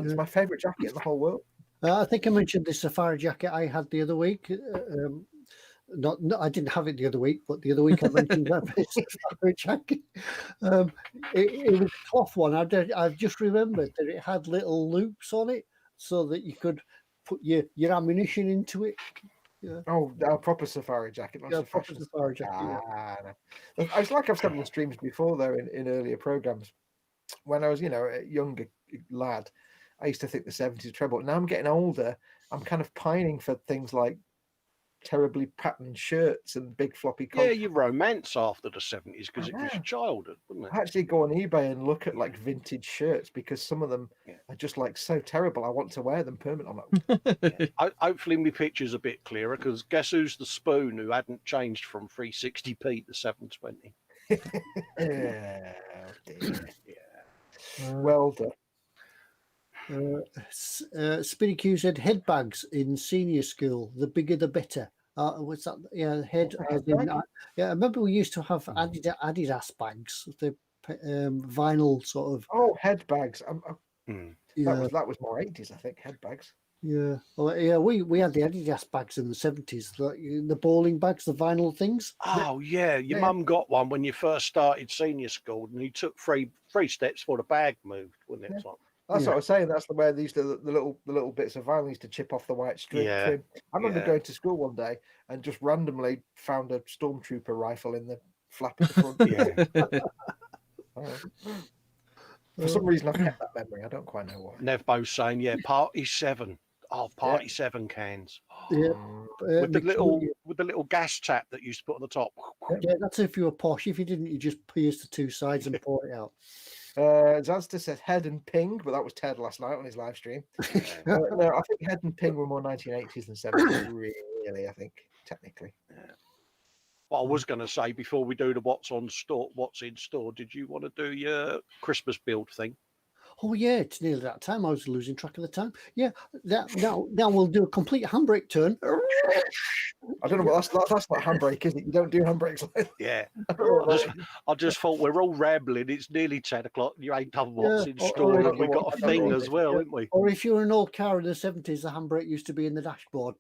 it's my favourite jacket in the whole world. I think I mentioned the safari jacket I had the other week. No, I didn't have it the other week, but the other week I mentioned that safari jacket. It was a cloth one. I've just remembered that it had little loops on it, so that you could put your ammunition into it. Yeah. Oh, a proper safari jacket. Yeah, proper safari jacket. No. It's like I've said on the streams before, though, in earlier programs. When I was, a younger lad, I used to think the 70s were treble. Now I'm getting older. I'm kind of pining for things like terribly patterned shirts and big floppy coats. Yeah, you romance after the 70s because it was childhood, wasn't it? I actually go on eBay and look at like vintage shirts because some of them are just like so terrible. I want to wear them permanently. Hopefully my picture's a bit clearer because guess who's the spoon who hadn't changed from 360p to 720? Well done. Spinny Q said head bags in senior school, the bigger the better. What's that? Yeah, head. I remember we used to have Adidas bags, the vinyl sort of. Oh, head bags. That was more 80s, I think. Head bags. Yeah, well, yeah. We had the Adidas bags in the 70s, the bowling bags, the vinyl things. Oh yeah, your mum got one when you first started senior school, and you took three steps before the bag moved, wasn't it? Yeah. That's what I was saying. That's where these the little bits of vinyl used to chip off the white strip. I remember going to school one day and just randomly found a stormtrooper rifle in the flap at the front. For some reason, I've kept that memory. I don't quite know why. Nevbo's saying, Party 7. Oh, Party 7 cans. Yeah. With the little gas tap that you used to put on the top. Yeah, that's if you were posh. If you didn't, you just pierce the two sides and pour it out. Zanster says head and ping, but that was Ted last night on his live stream. No, I think head and ping were more 1980s than 70s, really, I think, technically. What I was going to say before we do the what's in store, did you want to do your Christmas build thing? Oh yeah, it's nearly that time. I was losing track of the time. Yeah, now we'll do a complete handbrake turn. I don't know what that's not handbrake, is it? You don't do handbrakes like that. Yeah. I just thought we're all rambling. It's nearly 10 o'clock. You ain't done what's in store, and we've got a thing as well, haven't we? Or if you're an old car in the 70s, the handbrake used to be in the dashboard.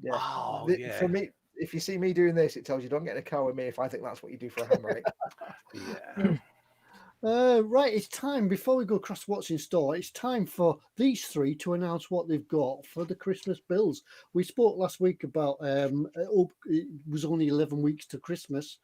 Yeah. Oh, yeah. For me, if you see me doing this, it tells you don't get in a car with me if I think that's what you do for a handbrake. Yeah. Right, it's time, before we go across what's in store, it's time for these three to announce what they've got for the Christmas bills. We spoke last week about it was only 11 weeks to Christmas,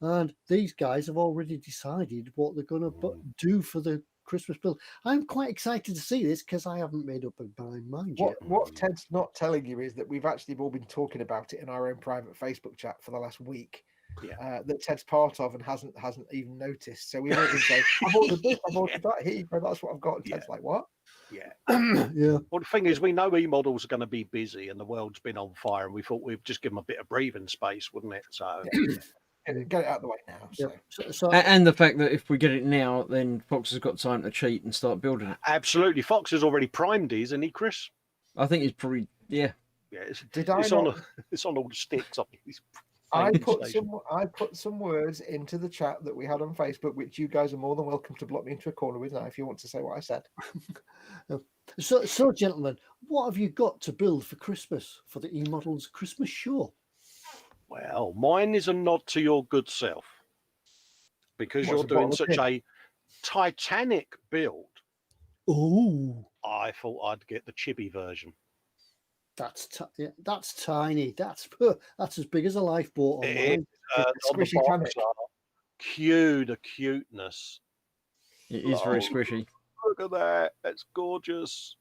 and these guys have already decided what they're going to do for the Christmas bill. I'm quite excited to see this because I haven't made up my mind yet. What Ted's not telling you is that we've actually all been talking about it in our own private Facebook chat for the last week. Yeah. That Ted's part of and hasn't even noticed. So we've all been saying, I've ordered this, I've ordered that. Here, that's what I've got. And Ted's like, what? Yeah. Yeah. Well, the thing is, we know eModels are going to be busy and the world's been on fire, and we thought we'd just give them a bit of breathing space, wouldn't it? So Get it out of the way now. So. And the fact that if we get it now, then Foxx has got time to cheat and start building it. Absolutely. Foxx has already primed his, isn't he, Chris? I think he's probably, yeah. Yeah, it's on all the sticks. I put some words into the chat that we had on Facebook, which you guys are more than welcome to block me into a corner with now if you want to say what I said. So, gentlemen, what have you got to build for Christmas for the eModels Christmas show? Well, mine is a nod to your good self because you're doing such a Titanic build. Oh, I thought I'd get the chibi version. That's tiny. That's as big as a lifeboat. On the box art, the cuteness. It is very squishy. Look at that. That's gorgeous.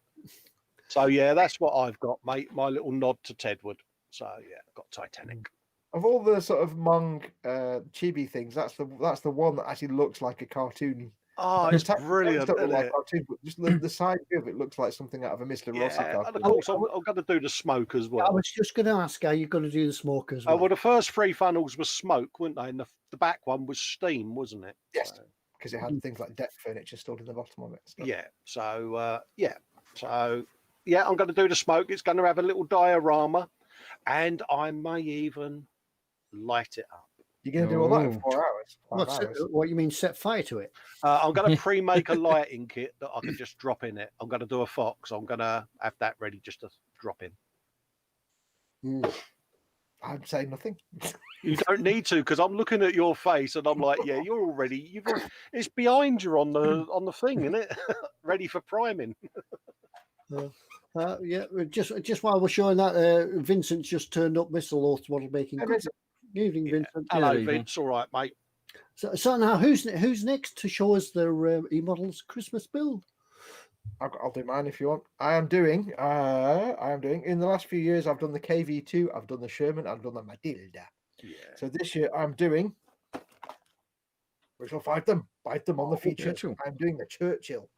So, yeah, that's what I've got, mate. My little nod to Tedward. So, yeah, I've got Titanic. Of all the sort of Mong chibi things, that's the one that actually looks like a cartoon. Oh, it's brilliant. Don't look like cartoon, but just the side view of it looks like something out of a Mr. Rossi cartoon. And of course, I'm going to do the smoke as well. I was just going to ask how you're going to do the smoke as well. Well, the first 3 funnels were smoke, weren't they? And the back one was steam, wasn't it? Yes, because it had things like deck furniture stored in the bottom of it. Yeah. So, I'm going to do the smoke. It's going to have a little diorama, and I may even light it up. You're going to do all that in 4 hours? What you mean, set fire to it? I'm going to pre-make a lighting kit that I can just drop in it. I'm going to do a Foxx. I'm going to have that ready just to drop in. I'd say nothing. You don't need to, because I'm looking at your face and I'm like, yeah, you're already. It's behind you on the thing, isn't it? Ready for priming. Just while we're showing that, Vincent's just turned up. Mr. Loth's Modelmaking. Good evening, Vincent. Hello, Vince. All right, mate. So now, who's next to show us their eModels Christmas build? I'll do mine if you want. I am doing. In the last few years, I've done the KV2, I've done the Sherman, I've done the Matilda. Yeah. So this year, I'm doing. We shall fight them on the feature. I'm doing the Churchill,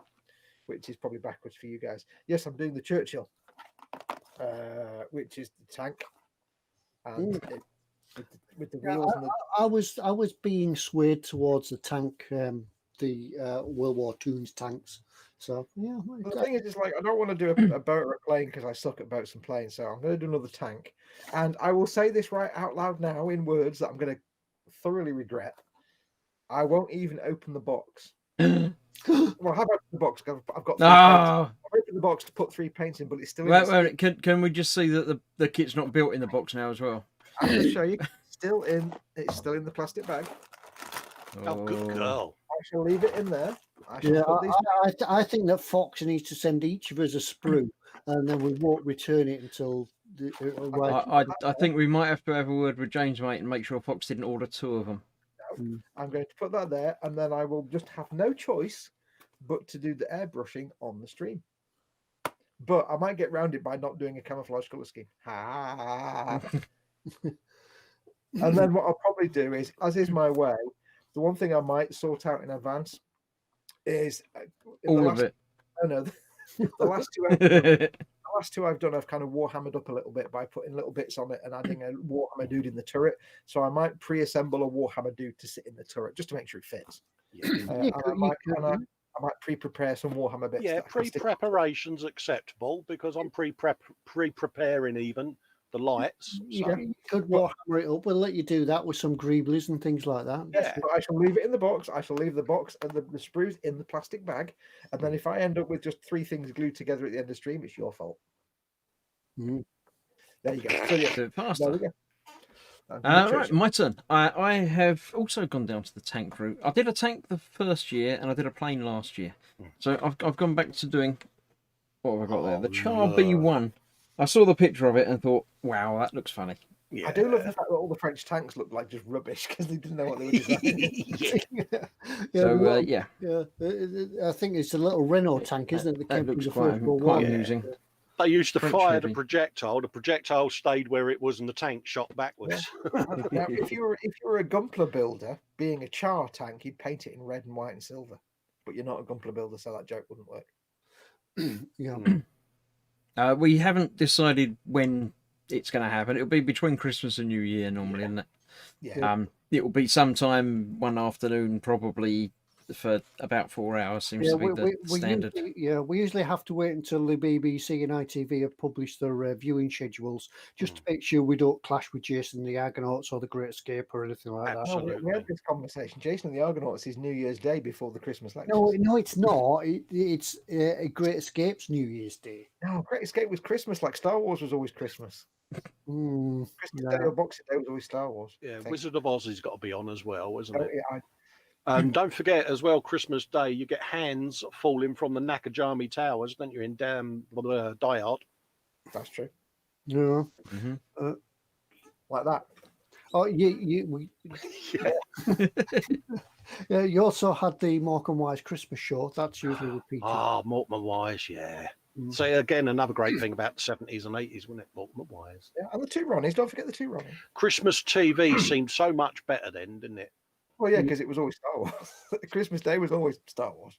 which is probably backwards for you guys. Yes, I'm doing the Churchill, which is the tank, and with the wheels. I was being swayed towards the tank, the World War II's tanks. So yeah. The thing is, it's like I don't want to do a boat or a plane because I suck at boats and planes. So I'm going to do another tank, and I will say this right out loud now in words that I'm going to thoroughly regret. I won't even open the box. Well, how about the box? I've got. I've opened the box to put 3 paints in, but it's still. Wait, can we just see that the kit's not built in the box now as well? I'm going to show you. It's still in the plastic bag. Oh, good girl. I shall leave it in there. I think that Foxx needs to send each of us a sprue, and then we won't return it until. I think we might have to have a word with James, mate, and make sure Foxx didn't order 2 of them. I'm going to put that there, and then I will just have no choice but to do the airbrushing on the stream. But I might get round it by not doing a camouflage colour scheme. And then what I'll probably do is, as is my way, the one thing I might sort out in advance is all of it. Oh no, the last two I've done, I've kind of warhammered up a little bit by putting little bits on it and adding a Warhammer dude in the turret. So I might pre-assemble a Warhammer dude to sit in the turret just to make sure it fits. I might pre-prepare some Warhammer bits. Yeah, pre-preparation's acceptable because I'm pre-preparing even the lights. You could Warhammer it up. We'll let you do that with some greeblies and things like that. Yes, but I shall leave it in the box. I shall leave the box and the sprues in the plastic bag. And then if I end up with just 3 things glued together at the end of the stream, it's your fault. There you go. So, yeah, do it faster. There we go. Right, my turn. I have also gone down to the tank route. I did a tank the first year and I did a plane last year. So I've gone back to doing, what have I got there? The Char B1. I saw the picture of it and thought, wow, that looks funny. Yeah. I do love the fact that all the French tanks look like just rubbish because they didn't know what they were designing. I think it's a little Renault tank, isn't it? That looks quite amusing. They used to fire the projectile. The projectile stayed where it was, and the tank shot backwards. Now, if you were a Gumpler builder, being a Char tank, you'd paint it in red and white and silver. But you're not a Gumpler builder, so that joke wouldn't work. We haven't decided when it's going to happen. It'll be between Christmas and New Year normally, isn't it? Yeah. It will be sometime one afternoon, probably for about 4 hours. Seems Yeah, to be the standard. we usually have to wait until the BBC and ITV have published their viewing schedules just to make sure we don't clash with Jason and the Argonauts or the Great Escape or anything like that. No, we had this conversation. Jason and the Argonauts is New Year's Day before the Christmas lectures. No, it's not. It's a Great Escape's New Year's Day. No, Great Escape was Christmas, like Star Wars was always Christmas. Christmas Day or Boxing Day was always Star Wars. Yeah, Wizard of Oz has got to be on as well, isn't it? Yeah, Don't forget as well, Christmas Day, you get hands falling from the Nakajami Towers, don't you, in Die Hard? that's true. Yeah. Like that. Oh, Yeah. Yeah, you also had the Morecambe Wise Christmas show. That's usually repeated. Morecambe Wise, yeah. So again, another great thing about the 70s and 80s, wasn't it? Morecambe Wise. Yeah, and the two Ronnies. Don't forget the two Ronnies. Christmas TV seemed so much better then, didn't it? Well, yeah, because it was always Star Wars. Christmas Day was always Star Wars.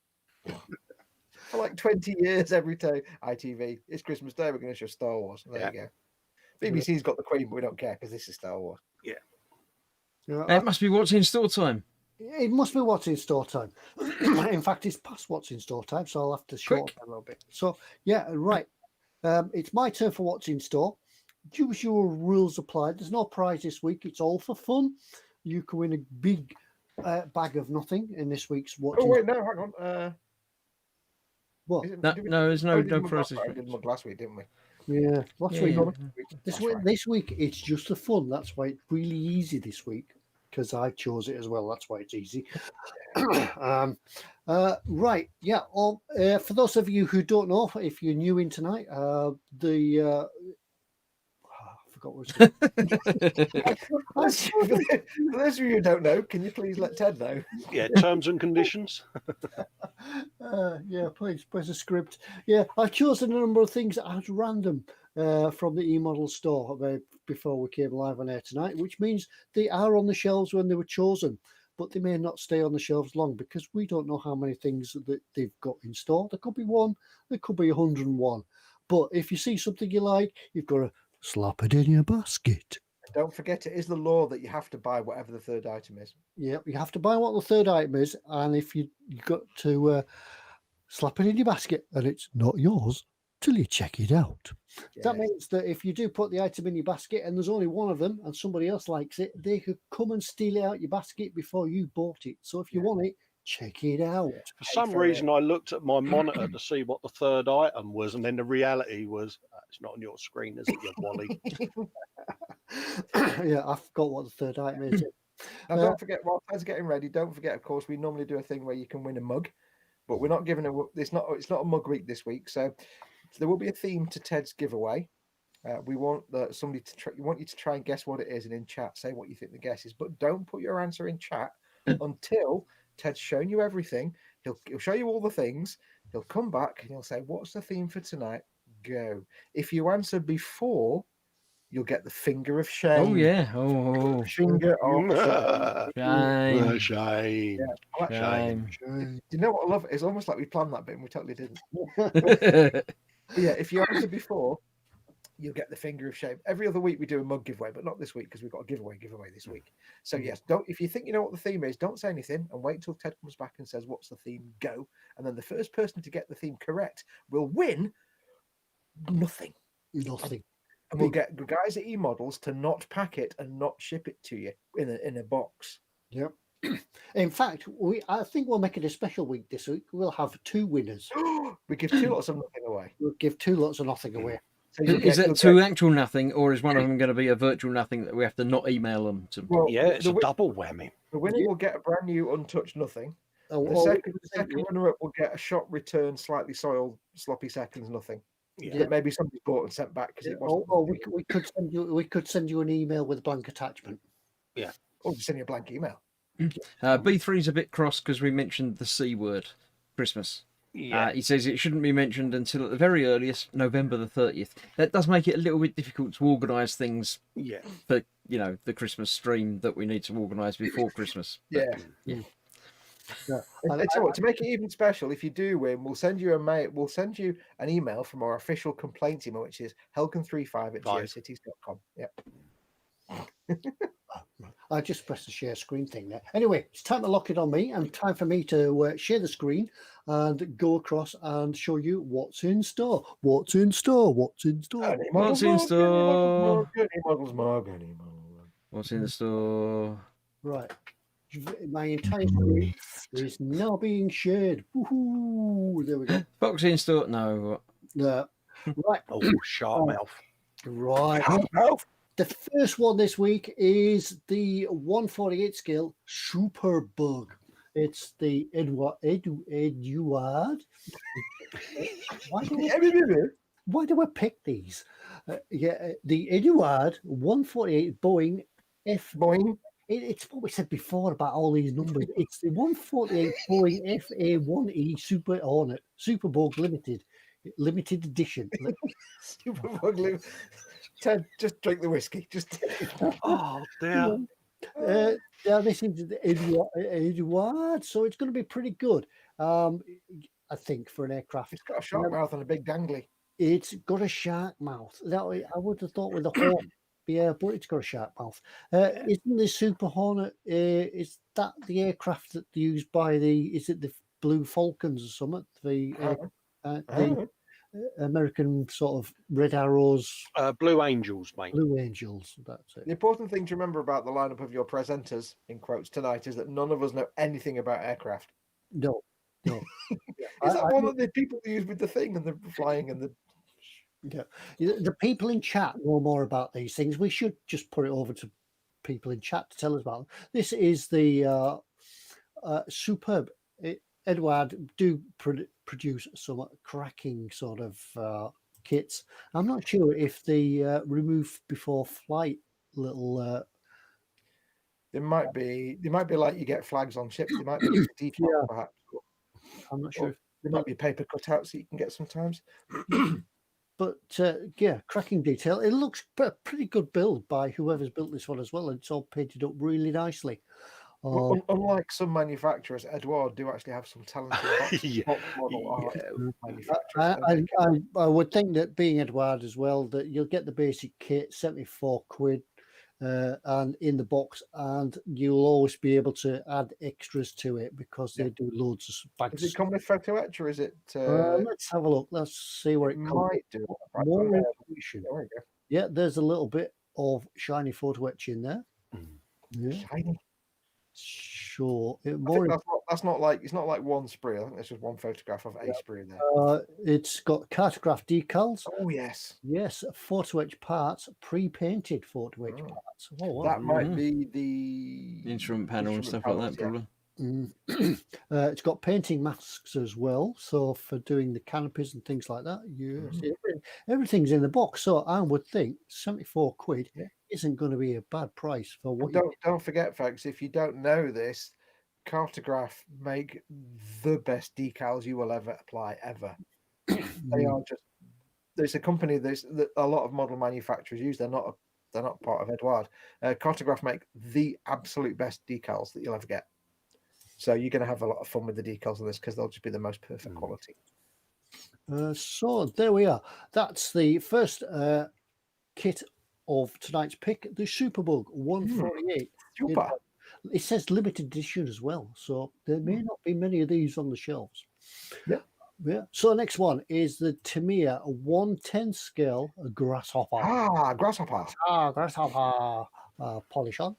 For like 20 years, every day, ITV, it's Christmas Day, we're going to show Star Wars. There you go. BBC's got the Queen, but we don't care because this is Star Wars. Yeah. It must be what's in store time. It must be what's in store time. In fact, it's past what's in store time, so I'll have to shorten a little bit. So, yeah, right. It's my turn for what's in store. Usual rules apply. There's no prize this week. It's all for fun. You can win a big bag of nothing in this week's what's. Oh, wait, no, hang on. What? No, there's no prizes. We did mug last week, didn't we? Yeah, last week. Yeah. This week it's just for fun. That's why it's really easy this week because I chose it as well. That's why it's easy. Right, yeah. For those of you who don't know, if you're new in tonight, I forgot what it was. For those of you who don't know, can you please let Ted know? Yeah, terms and conditions. Yeah, please press a script. Yeah, I've chosen a number of things at random from the eModels store before we came live on air tonight, which means they are on the shelves when they were chosen, but they may not stay on the shelves long because we don't know how many things that they've got in store. There could be one, there could be 101. But if you see something you like, you've got to slap it in your basket. Don't forget, it is the law that you have to buy whatever the third item is. Yeah, you have to buy what the third item is, and if you got to slap it in your basket, and it's not yours till you check it out. Yeah. That means that if you do put the item in your basket and there's only one of them and somebody else likes it, they could come and steal it out your basket before you bought it. So if you want it, check it out. For some reason, I looked at my monitor to see what the third item was, and then the reality was, it's not on your screen, is it, you Wally? Yeah, I forgot what the third item is. Now, don't forget, while Ted's getting ready, don't forget, of course, we normally do a thing where you can win a mug, but we're not giving it's not a mug week this week, so there will be a theme to Ted's giveaway. We want somebody to want you to try and guess what it is, and in chat say what you think the guess is, but don't put your answer in chat until Ted's shown you everything. He'll show you all the things. He'll come back and he'll say, "What's the theme for tonight?" Go. If you answer before, you'll get the finger of shame. Oh yeah. Oh. Finger of Shame. Shame. Shame. Do you know what I love? It's almost like we planned that bit and we totally didn't. But yeah, if you answer before, you'll get the finger of shame. Every other week we do a mug giveaway, but not this week because we've got a giveaway this week. So yes, if you think you know what the theme is, don't say anything and wait till Ted comes back and says, "What's the theme?" Go. And then the first person to get the theme correct will win nothing. Nothing. And we'll get the guys at eModels to not pack it and not ship it to you in a box. Yep. In fact, I think we'll make it a special week this week. We'll have 2 winners. We give 2 lots of nothing away. We'll give 2 lots of nothing away. So Is that 2 actual nothing, or is one of them going to be a virtual nothing that we have to not email them to? Well, Yeah, it's a double whammy. The winner will get a brand new untouched nothing. Oh, The second runner-up will get a shot return, slightly soiled, sloppy seconds nothing. Yeah. That maybe somebody bought and sent back because it wasn't. we could send you an email with a blank attachment. Yeah. Or just send you a blank email. B3's a bit cross because we mentioned the C word, Christmas. Yeah. He says it shouldn't be mentioned until at the very earliest, November the 30th. That does make it a little bit difficult to organise things Yeah. for, the Christmas stream that we need to organise before Christmas. Yeah. Yeah. To make it even special, if you do win, we'll send you an email from our official complaint email, which is helcon35@geocities.com. Yeah. I just pressed the share screen thing there. Anyway, it's time to lock it on me and time for me to share the screen and go across and show you what's in store. What's in store? What's in store? What's in store? What's in the store? Right. My entire screen is now being shared. Woohoo! There we go. Foxx in store? No. Right. Oh, sharp mouth. Right. The first one this week is the 148 scale Superbug. It's the Eduard. Why do I pick these? The Eduard 148 Boeing F. Boeing. It's what we said before about all these numbers. It's the 148 Boeing FA1E Super Hornet Superbug limited edition. Superbug limited. Ted, just drink the whiskey. Just. Oh, dear. Now this is the Eduard, so it's going to be pretty good. I think for an aircraft. It's got a shark mouth and a big dangly. It's got a shark mouth. That I would have thought with a hawk. Yeah, but it's got a shark mouth. Isn't the Super Hornet? Is that the aircraft that used by is it the Blue Falcons or something? The American sort of Red Arrows, Blue Angels, mate. Blue Angels. That's it. The important thing to remember about the lineup of your presenters, in quotes, tonight is that none of us know anything about aircraft. No. Is that one of the people who use with the thing and the flying and the? Yeah, the people in chat know more about these things. We should just put it over to people in chat to tell us about them. This is the superb. Eduard do produce some cracking sort of kits. I'm not sure if the remove before flight little. They might be like you get flags on ships. They might be default, perhaps. I'm not sure. There might be paper cutouts that you can get sometimes. But cracking detail. It looks a pretty good build by whoever's built this one as well. And it's all painted up really nicely. Unlike some manufacturers, Eduard do actually have some talented box model art manufacturers. I would think that being Eduard as well, that you'll get the basic kit, £74, and in the box, and you'll always be able to add extras to it because they do loads of bags. Does it come with photo etch or is it? Let's have a look. Let's see where it might do. More information. There we go. Yeah, there's a little bit of shiny photo etch in there. Yeah. Shiny. Sure. That's not like it's not like one spree. I think there's just one photograph of a spree there. It's got cartograph decals. Oh yes. Yes, photo etch parts, pre-painted photo etch parts. Oh, wow. That might be the instrument panel and stuff like that, probably. It's got painting masks as well, so for doing the canopies and things like that. Yes, everything's in the box. So I would think £74 isn't going to be a bad price for what. Don't forget, folks. If you don't know this, Cartograph make the best decals you will ever apply ever. They are just. There's a company that a lot of model manufacturers use. They're not part of Eduard. Cartograph make the absolute best decals that you'll ever get. So you're going to have a lot of fun with the decals on this because they'll just be the most perfect quality. So there we are. That's the first kit of tonight's pick, the Superbug 148. Super. It says limited edition as well, so there may not be many of these on the shelves. Yeah. So next one is the Tamiya 110 scale Grasshopper. Grasshopper. Polish on.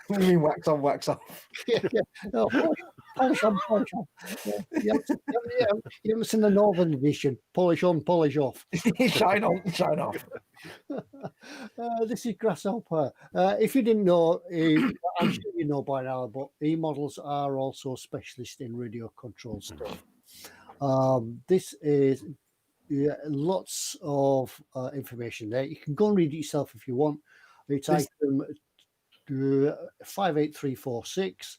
What do you mean wax on, wax off? No, polish on. You haven't seen the Northern edition. Polish on, polish off. Shine on, shine off. This is Grasshopper. If you didn't know, I'm sure you know by now, but eModels are also specialists in radio control stuff. This is lots of information there. You can go and read it yourself if you want. It's item 58346.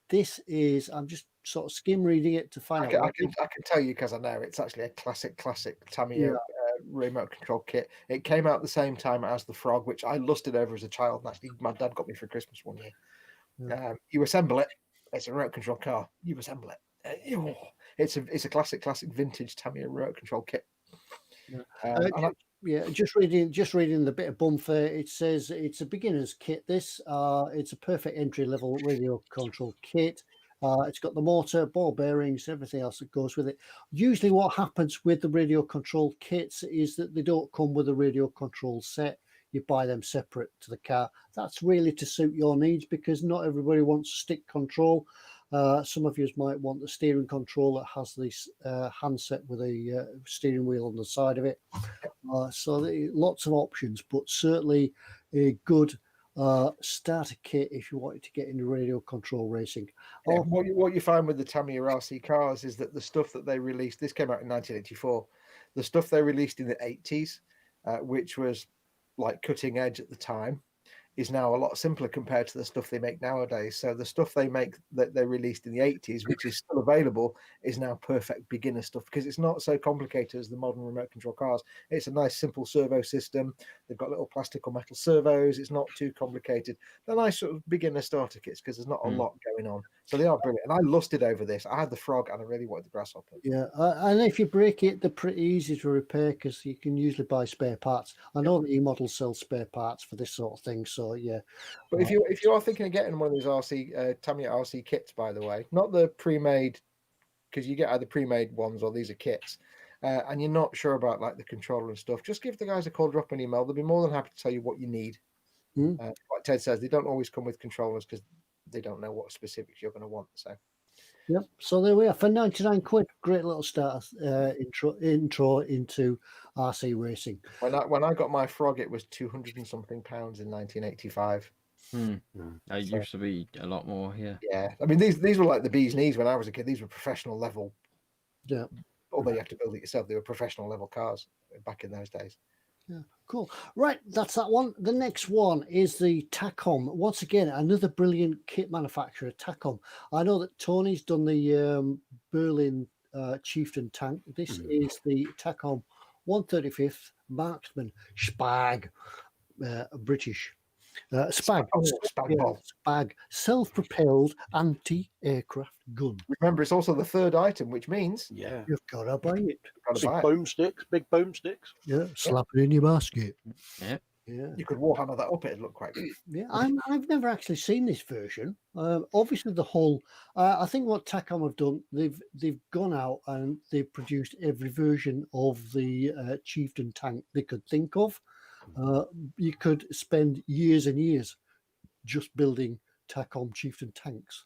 This is, I'm just sort of skim reading it to find out. I can tell you because I know it's actually a classic Tamiya remote control kit. It came out at the same time as the Frog, which I lusted over as a child. And actually, my dad got me for Christmas one year. You assemble it. It's a remote control car. You assemble it. It's a classic vintage Tamiya remote control kit. Yeah, just reading the bit of bumper. It says it's a beginner's kit. It's a perfect entry level radio control kit. It's got the motor, ball bearings, everything else that goes with it. Usually, what happens with the radio control kits is that they don't come with a radio control set. You buy them separate to the car. That's really to suit your needs because not everybody wants stick control. Some of you might want the steering control that has this handset with a steering wheel on the side of it. So lots of options, but certainly a good starter kit if you wanted to get into radio control racing. Yeah, what you find with the Tamiya RC cars is that the stuff that they released, this came out in 1984, the stuff they released in the 80s, which was like cutting edge at the time, is now a lot simpler compared to the stuff they make nowadays. So the stuff they make that they released in the 80s, which is still available, is now perfect beginner stuff because it's not so complicated as the modern remote control cars. It's a nice simple servo system. They've got little plastic or metal servos. It's not too complicated. They're nice sort of beginner starter kits because there's not a lot going on. So they are brilliant. And I lusted over this. I had the frog and I really wanted the grasshopper. Yeah, and if you break it, they're pretty easy to repair because you can usually buy spare parts. I know that eModels sell spare parts for this sort of thing. So yeah. But if you are thinking of getting one of these Tamiya RC kits, by the way, not the pre-made, because you get either pre-made ones or these are kits, and you're not sure about like the controller and stuff, just give the guys a call, drop an email. They'll be more than happy to tell you what you need. Like Ted says, they don't always come with controllers because they don't know what specifics you're going to want. So. Yep. So there we are for 99 quid. Great little start intro into RC racing. When I got my frog, it was 200 and something pounds in 1985. It used to be a lot more. Yeah. I mean, these were like the bee's knees when I was a kid. These were professional level. Yeah. Although you have to build it yourself, they were professional level cars back in those days. Yeah, cool. Right, that's that one. The next one is the Tacom. Once again, another brilliant kit manufacturer, Tacom. I know that Tony's done the Berlin Chieftain tank. This is the Tacom 135th Marksman Spag, British. Spag. Spag. Self-propelled anti-aircraft gun. Remember, it's also the third item, which means you've got to buy it. Big boomsticks. Yeah, slap it in your basket. Yeah. You could Warhammer that up; it'd look quite good. Yeah, I've never actually seen this version. Obviously, the whole. I think what Tacom have done, they've gone out and they've produced every version of the Chieftain tank they could think of. You could spend years and years just building Tacom Chieftain tanks.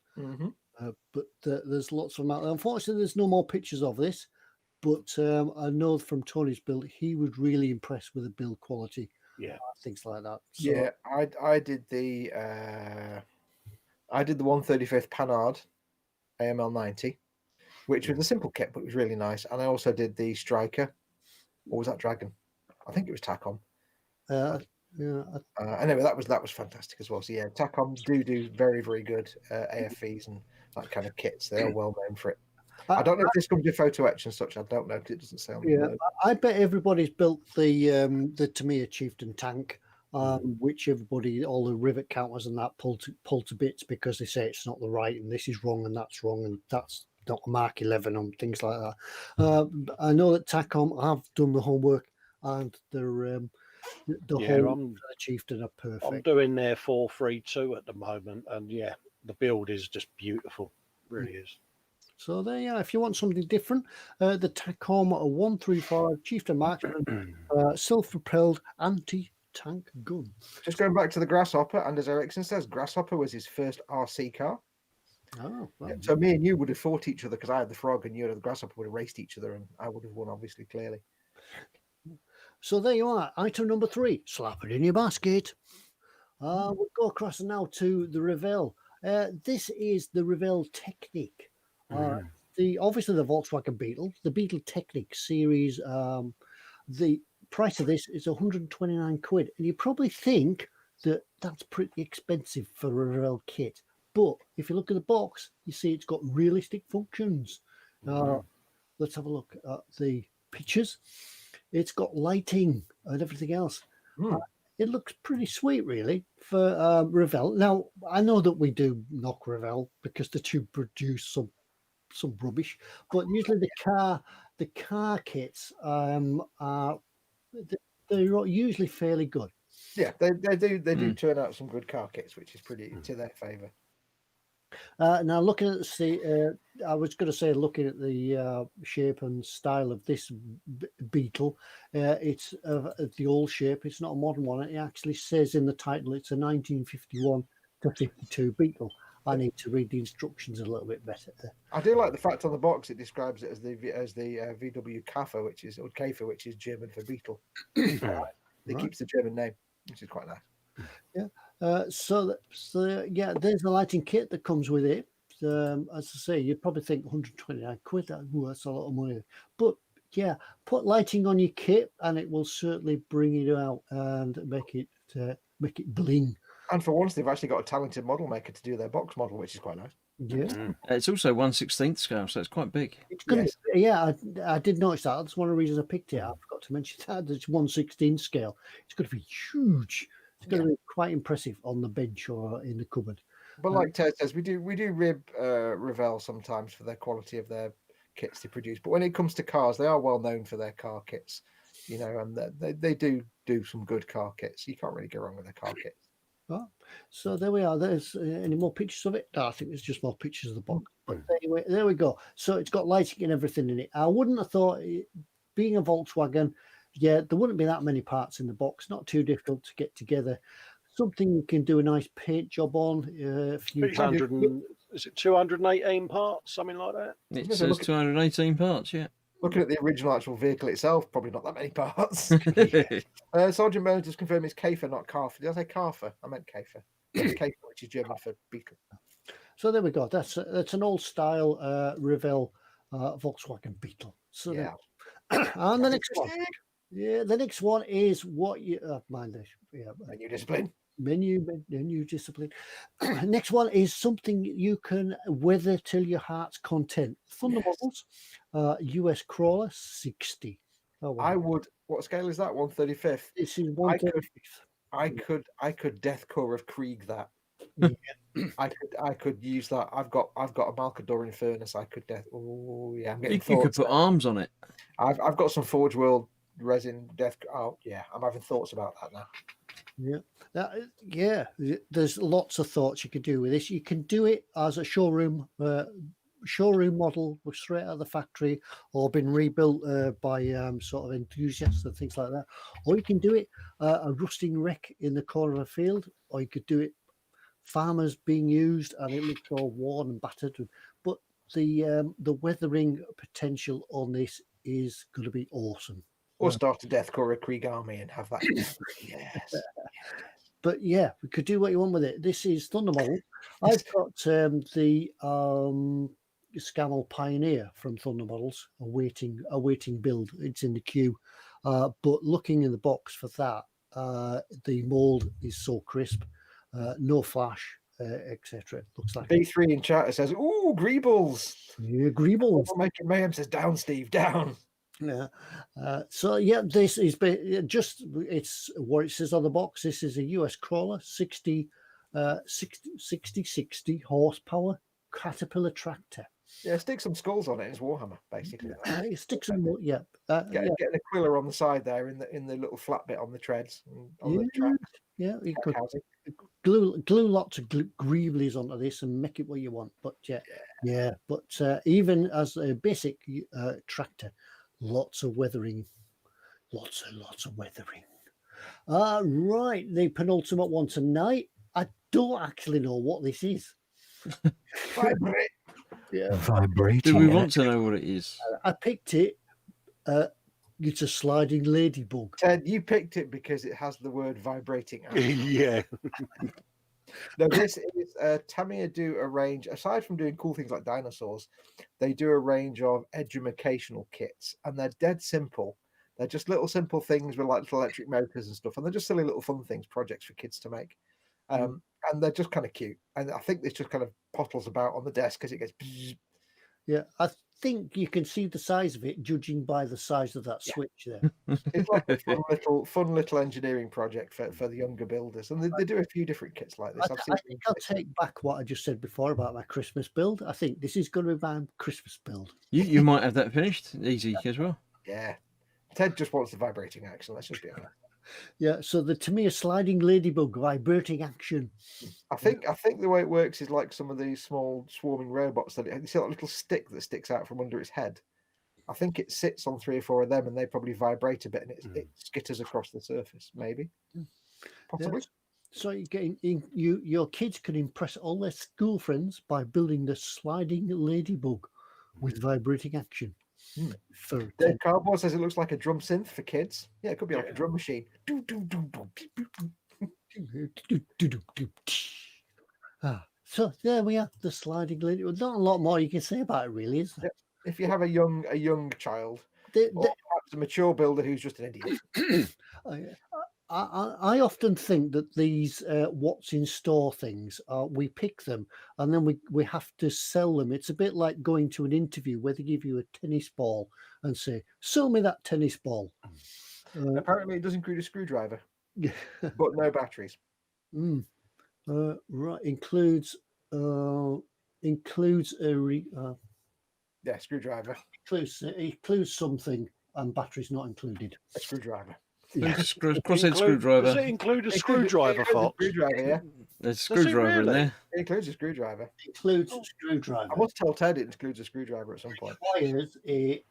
But there's lots of them out there. Unfortunately, there's no more pictures of this. But I know from Tony's build, he was really impressed with the build quality. Yeah, things like that. So, yeah, I did the 135th Panhard AML 90, which was a simple kit, but it was really nice. And I also did the Striker. What was that Dragon? I think it was Tacom. Anyway, that was fantastic as well. So yeah, Tacom do very, very good AFVs and that kind of kits. They are well known for it. I don't know if this comes with photo etch and such. I don't know because it doesn't sound. Yeah, I bet everybody's built the Tamiya Chieftain tank, which all the rivet counters and that pull to bits because they say it's not the right and this is wrong and that's wrong and that's not a Mark 11 and things like that. I know that Tacom have done the homework and they're the whole Chieftain are perfect. I'm doing their 432 at the moment, and yeah, the build is just beautiful. It really is. So there you are. If you want something different, the Tacom 135 Chieftain Marksman self-propelled anti-tank gun. Just going back to the Grasshopper, and as Ericsson says, Grasshopper was his first RC car. Oh, well. So me and you would have fought each other because I had the Frog and you had the Grasshopper, would have raced each other, and I would have won, obviously, clearly. So there you are. Item number 3, slap it in your basket. We'll go across now to the Revell. This is the Revell Technic. Obviously the Volkswagen Beetle, the Beetle Technic series. The price of this is 129 quid, and you probably think that that's pretty expensive for a Revell kit. But if you look at the box, you see it's got realistic functions. Let's have a look at the pictures. It's got lighting and everything else. It looks pretty sweet, really, for Revell. Now, I know that we do knock Revell because the two produce some rubbish, but usually the car kits are they're usually fairly good. Yeah, they do turn out some good car kits, which is pretty to their favour. Now, looking at I was going to say, looking at the shape and style of this Beetle, it's the old shape. It's not a modern one. It actually says in the title it's a 1951 to 52 Beetle. I need to read the instructions a little bit better. I do like the fact on the box it describes it as the VW Käfer, which is German for beetle. It keeps the German name, which is quite nice. Yeah. So yeah, there's the lighting kit that comes with it. As I say, you'd probably think 129 quid. That's a lot of money. But yeah, put lighting on your kit, and it will certainly bring it out and make it bling. And for once, they've actually got a talented model maker to do their box model, which is quite nice. Yeah, it's also 1/16 scale, so it's quite big. It's gonna be, yeah, I did notice that. That's one of the reasons I picked it. I forgot to mention that it's 1/16 scale. It's going to be huge. It's going to be quite impressive on the bench or in the cupboard. But like Ted says, we do rib Revell sometimes for their quality of their kits they produce. But when it comes to cars, they are well known for their car kits, and they do some good car kits. You can't really go wrong with their car kits. Oh, so there we are. There's any more pictures of it? No, I think there's just more pictures of the box. But anyway, there we go. So it's got lighting and everything in it. I wouldn't have thought, being a Volkswagen, there wouldn't be that many parts in the box. Not too difficult to get together. Something you can do a nice paint job on. Is it 218 parts, something like that? It says 218 parts, yeah. Looking at the original actual vehicle itself, probably not that many parts. Sergeant Bernard just confirmed it's Käfer, not Käfer. Did I say Käfer? I meant Käfer. Käfer, which is German for beetle. So there we go. That's an old style Revell Volkswagen Beetle. So yeah. And the next one. Yeah, the next one is what you mind this. Yeah, menu discipline. Menu discipline. Next one is something you can weather till your heart's content. Thunder Models, US Crawler 60. Oh, wow. I would. What scale is that? 1/35th. This is 1/35th. I could Deathcore of Krieg that. Yeah. I could use that. I've got a Malcador furnace. I could death. Oh yeah, I'm getting. You could put arms on it. I've got some Forge World resin death. Oh yeah, I'm having thoughts about that now. Yeah, there's lots of thoughts you could do with this. You can do it as a showroom model straight out of the factory, or been rebuilt by sort of enthusiasts and things like that, or you can do it a rusting wreck in the corner of a field, or you could do it farmers being used and it looks all worn and battered. But the weathering potential on this is going to be awesome. Or start a Deathcore of Krieg army and have that. Yes. But yeah, we could do what you want with it. This is Thunder Model. I've got the Scammell Pioneer from Thunder Models, awaiting build. It's in the queue. But looking in the box for that, the mold is so crisp, no flash, etc. Looks like B3 in chat says, "Ooh, Greebles." Yeah, Greebles. Making Mayhem says, "Down, Steve, down." Yeah. So yeah, this is just it's what it says on the box. This is a US Crawler 60 horsepower Caterpillar tractor. Yeah, stick some skulls on it. It's Warhammer, basically. Stick some, yeah. Get an Aquila on the side there in the little flat bit on the treads, on the track. Yeah, you could glue lots of Greeblies onto this and make it what you want. But yeah. But even as a basic tractor, lots of weathering. Right, the penultimate one tonight. I don't actually know what this is. Vibrate. Yeah. Vibrating. Do we want to know what it is? I picked it. It's a sliding ladybug. Ted, you picked it because it has the word vibrating. Yeah. No, this is Tamiya do a range, aside from doing cool things like dinosaurs, they do a range of educational kits, and they're dead simple. They're just little simple things with like little electric motors and stuff, and they're just silly little fun things, projects for kids to make. And they're just kind of cute. And I think this just kind of pottles about on the desk as it gets. Yeah, I think you can see the size of it, judging by the size of that switch there. It's like a fun little engineering project for the younger builders, and they do a few different kits like this. I think I'll take back what I just said before about my Christmas build. I think this is going to be my Christmas build. You might have that finished easy as well. Yeah. Ted just wants the vibrating action. Let's just be honest. Yeah, so to me, a sliding ladybug, vibrating action. I think the way it works is like some of these small swarming robots that you see that little stick that sticks out from under its head. I think it sits on 3 or 4 of them, and they probably vibrate a bit, and it skitters across the surface. Maybe, possibly. Yeah. So your kids can impress all their school friends by building the sliding ladybug with vibrating action. For Dave Cardboard says it looks like a drum synth for kids. Yeah, it could be like a drum machine. So there we are, the sliding ladybug. Not a lot more you can say about it, really, is there? If you have a young child, or perhaps a mature builder who's just an idiot. I often think that these what's in store things, we pick them and then we have to sell them. It's a bit like going to an interview where they give you a tennis ball and say, sell me that tennis ball. Apparently it does include a screwdriver, but no batteries. Right, includes a screwdriver. Includes something and batteries not included. A screwdriver. Cross-head screwdriver. Does it include a screwdriver, Fox? Screwdriver, yeah. There's a screwdriver in there. It includes a screwdriver. Includes a screwdriver. I must tell Ted it includes a screwdriver at some point. Requires a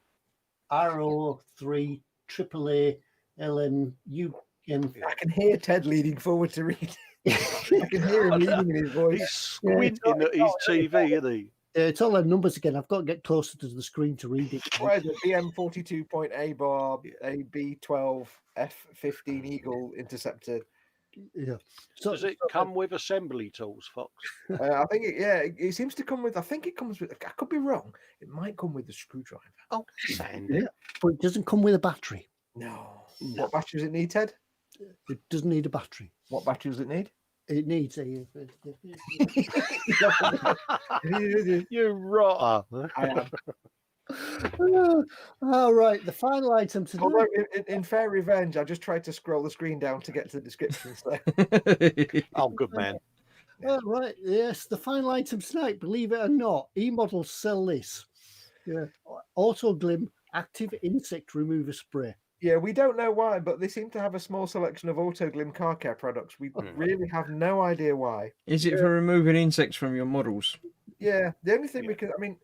RO3 AAA LMU. I can hear Ted leaning forward to read. I can hear him leaning in his voice. He's squinting at his TV, isn't he? It's all the numbers again. I've got to get closer to the screen to read it. Why is it BM42.A bar a B12 F15 Eagle interceptor? Yeah. So does it come with assembly tools, Fox? I think it seems to come with. I think it comes with. I could be wrong. It might come with a screwdriver. Oh, Sandy. Yeah, but it doesn't come with a battery. No. What battery does it need, Ted? It doesn't need a battery. What battery does it need? It needs a. You rotter. I am. All right, the final item today. Although, in fair revenge, I just tried to scroll the screen down to get to the description. So. Oh, good man. All right, yes, the final item tonight, believe it or not, eModels sell this. Yeah, Autoglim active insect remover spray. Yeah, we don't know why, but they seem to have a small selection of Autoglim car care products. We really have no idea why. Is it for removing insects from your models? Yeah, the only thing we can, my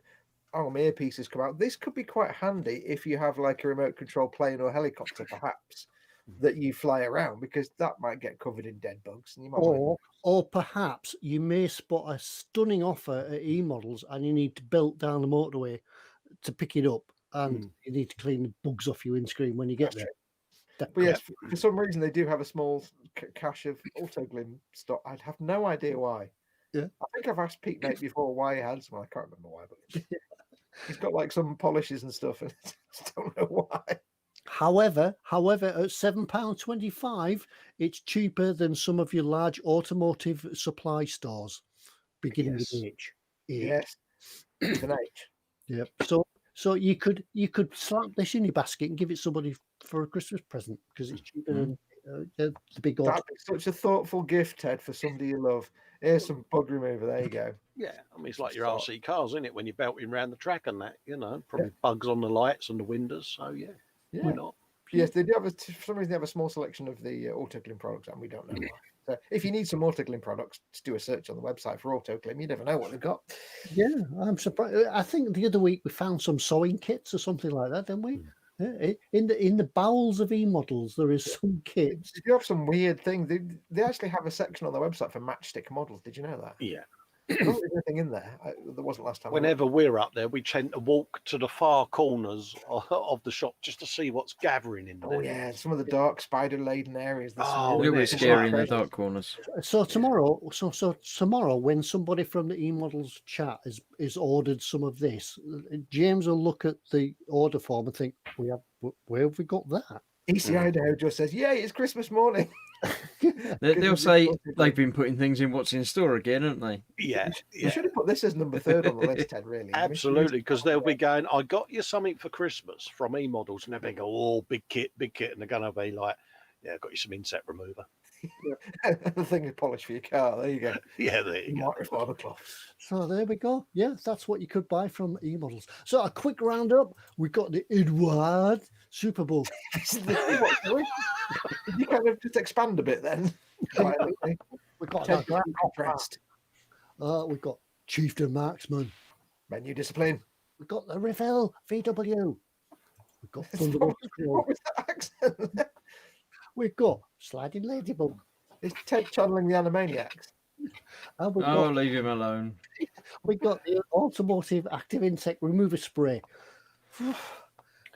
earpieces come out. This could be quite handy if you have like a remote control plane or helicopter, perhaps, that you fly around, because that might get covered in dead bugs. And you might or perhaps you may spot a stunning offer at eModels and you need to belt down the motorway to pick it up. And you need to clean the bugs off your windscreen when you get there. But yes, for some reason they do have a small cache of Autoglim stock. I'd have no idea why. Yeah, I think I've asked Pete Nate before why he had some. I can't remember why, but he's got like some polishes and stuff, and I just don't know why. However, at £7.25, it's cheaper than some of your large automotive supply stores, beginning with H. Yes, with an H. Yep. So you could slap this in your basket and give it somebody for a Christmas present because it's cheaper than the big. That'd be such a thoughtful gift, Ted, for somebody you love. Here's some bug remover. There you go. Yeah, it's like your RC cars, isn't it? When you're belting around the track and that, probably bugs on the lights and the windows. So yeah, why not? Yes, they do have for some reason they have a small selection of the Autoglim products, and we don't know why. So if you need some Autoglim products, just do a search on the website for Autoglim. You never know what they've got. Yeah, I'm surprised. I think the other week we found some sewing kits or something like that, didn't we? In the bowels of eModels, there is some kits. You have some weird things. They actually have a section on their website for matchstick models. Did you know that? Yeah. I don't think there's anything in there. There wasn't last time. Whenever we're up there, we tend to walk to the far corners of the shop just to see what's gathering in there. Oh yeah, some of the dark spider-laden areas. It was scary in the dark corners. So tomorrow, when somebody from the eModels chat is ordered some of this, James will look at the order form and think, where have we got that? EC Idaho just says, "Yay, it's Christmas morning." They'll say they've been putting things in what's in store again, haven't they? Yeah. You should have put this as number 3 on the list, Ted, really. Absolutely, because they'll be going, I got you something for Christmas from eModels, and they'll go, oh, big kit, and they're going to be like, yeah, I got you some insect remover. The thing is polish for your car. There you go. Yeah, there you go. Microfiber cloths. So there we go. Yeah, that's what you could buy from eModels. So a quick roundup. We've got the Edward Super Bowl. You kind of just expand a bit then. We've got Ted, that. interest. We've got Chieftain Marksman. Menu discipline. We've got the Refill VW. We've got Thunderbolt Scroll. What was that accent? We've got Sliding Ladybug. Is Ted channeling the Animaniacs? And we've Oh, got, leave him alone. we've got the Automotive Active Insect Remover Spray.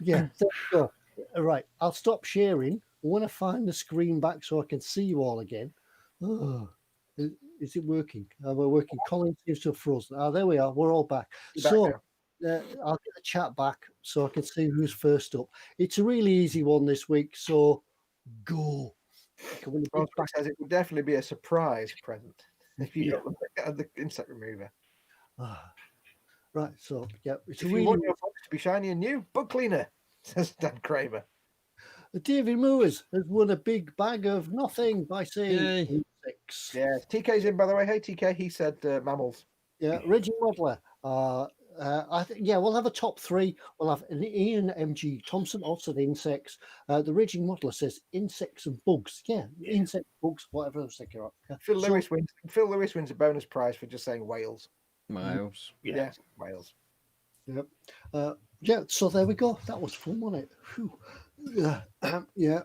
Yeah, there we go. All right, I'll stop sharing. I want to find the screen back so I can see you all again. Oh, is it working? We're working. Colin seems to have frozen. Oh, there we are. We're all back. You're So back I'll get the chat back so I can see who's first up. It's a really easy one this week, so go. Ross says it would definitely be a surprise present if you got the insect remover. Right, so yeah, it's If a you really. want your box to be shiny and new, bug cleaner, says Dan Kramer. David Moores has won a big bag of nothing by saying insects. Yeah, TK's in, by the way. Hey, TK, he said mammals. Yeah, Reggie Modeler. We'll have a top three. We'll have an Ian MG Thompson, also the insects. The Reggie Modeler says insects and bugs. Yeah, insect, bugs, whatever I was thinking of. Yeah. Phil Lewis wins a bonus prize for just saying Wales. Wales. Yeah, Wales. Yep. So there we go. That was fun, wasn't it? Whew. Yeah,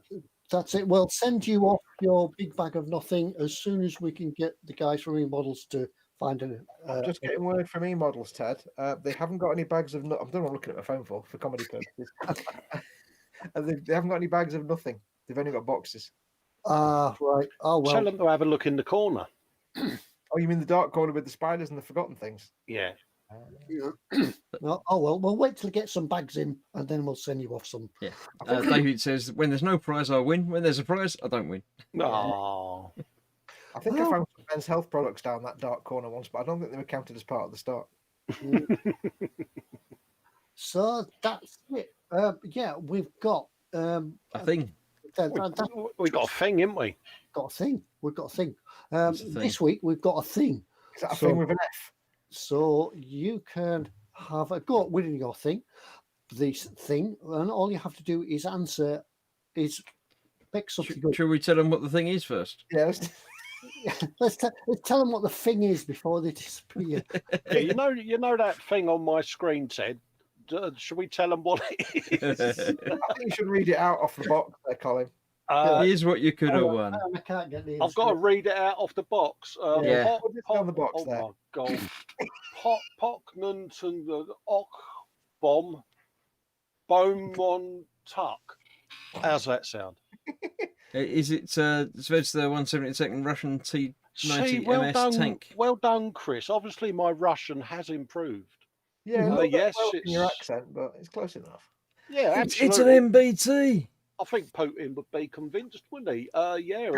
that's it. We'll send you off your big bag of nothing as soon as we can get the guys from eModels to find a. Just getting word from eModels, Ted. They haven't got any bags of. I don't know what I'm looking at my phone for comedy purposes. They haven't got any bags of nothing. They've only got boxes. Right. Oh well. Tell them to have a look in the corner. Oh, you mean the dark corner with the spiders and the forgotten things? Yeah. Oh well, we'll wait till we get some bags in, and then we'll send you off some. Yeah. David says, when there's no prize, I win. When there's a prize, I don't win. Oh. I think I found some men's health products down that dark corner once, but I don't think they were counted as part of the stock. So that's it. Yeah, we've got A thing. We got a thing, haven't we? got a thing. We've got a thing. What's the thing? This week we've got a thing. Is that a thing with an F? So you can have a go at winning your thing, this thing, and all you have to do is answer, is pick something good. Should we tell them what the thing is first? Yeah. Let's tell them what the thing is before they disappear. Yeah, you know that thing on my screen, Ted. Should we tell them what it is? I think you should read it out off the box there, Colin. Here's what you could have won. I can't get the I've got to read it out off the box. Yeah. What is on the box there? Oh my god. Pocknanton the Och Bomb Beaumont Tuck. How's that sound? Is it Sved's the 172nd Russian T-90 MS tank? Well done, Chris. Obviously, my Russian has improved. Yeah, yes, in your accent, but it's close enough. Yeah, It's absolutely. an MBT. I think Putin would be convinced, wouldn't he? Yeah,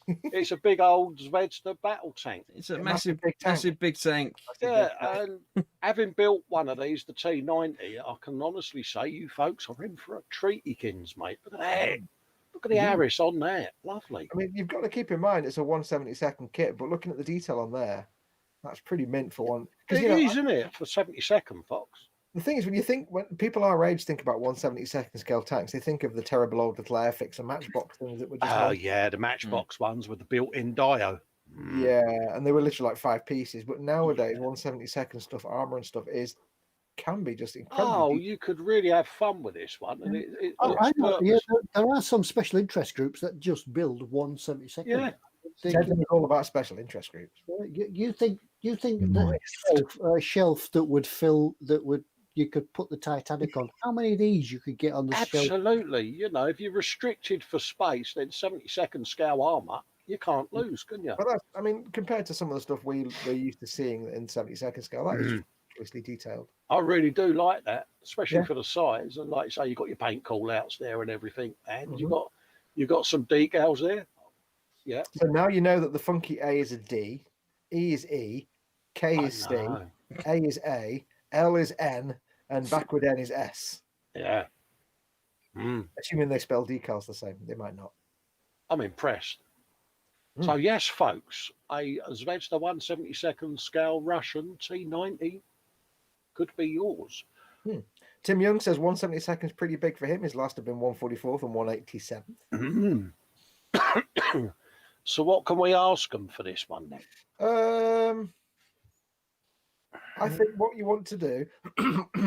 it's a big old Zvezda battle tank. It's a Yeah, massive big tank. tank. Yeah, and having built one of these, the T90, I can honestly say you folks are in for a treatykins, mate. Look at that. Look at the Harris on there. Lovely. I mean, you've got to keep in mind it's a 172nd kit, but looking at the detail on there, that's pretty mint for one. It is, isn't it, for 72nd, Fox? The thing is, when people our age think about 172nd scale tanks, they think of the terrible old little Airfix and Matchbox things that were just. Oh, yeah, the Matchbox ones with the built-in dio. Yeah, and they were literally like 5 pieces. But nowadays, 172nd stuff, armor and stuff can be just incredible. Oh, you could really have fun with this one. And I know. Yeah, there are some special interest groups that just build 172nd. Yeah. Ted is all about special interest groups. You think that a shelf that would you could put the Titanic on? How many of these you could get on the shelf? Absolutely. You know, if you're restricted for space, then 72nd scale armor, you can't lose, can you? But that's, I mean, compared to some of the stuff we're used to seeing in 72nd scale, that is ridiculously detailed. I really do like that, especially for the size. And like you say, you've got your paint call outs there and everything. And you've got some decals there. Yeah. So now you know that the funky A is a D, E is E, K is C, A is A, L is N, and backward N is S. Yeah. Assuming they spell decals the same. They might not. I'm impressed. So yes, folks, a Zvezda 1/72 scale Russian T90 could be yours. Tim Young says 1/72 is pretty big for him. His last have been 1/44 and 1/87. So what can we ask them for this one then? I think what you want to do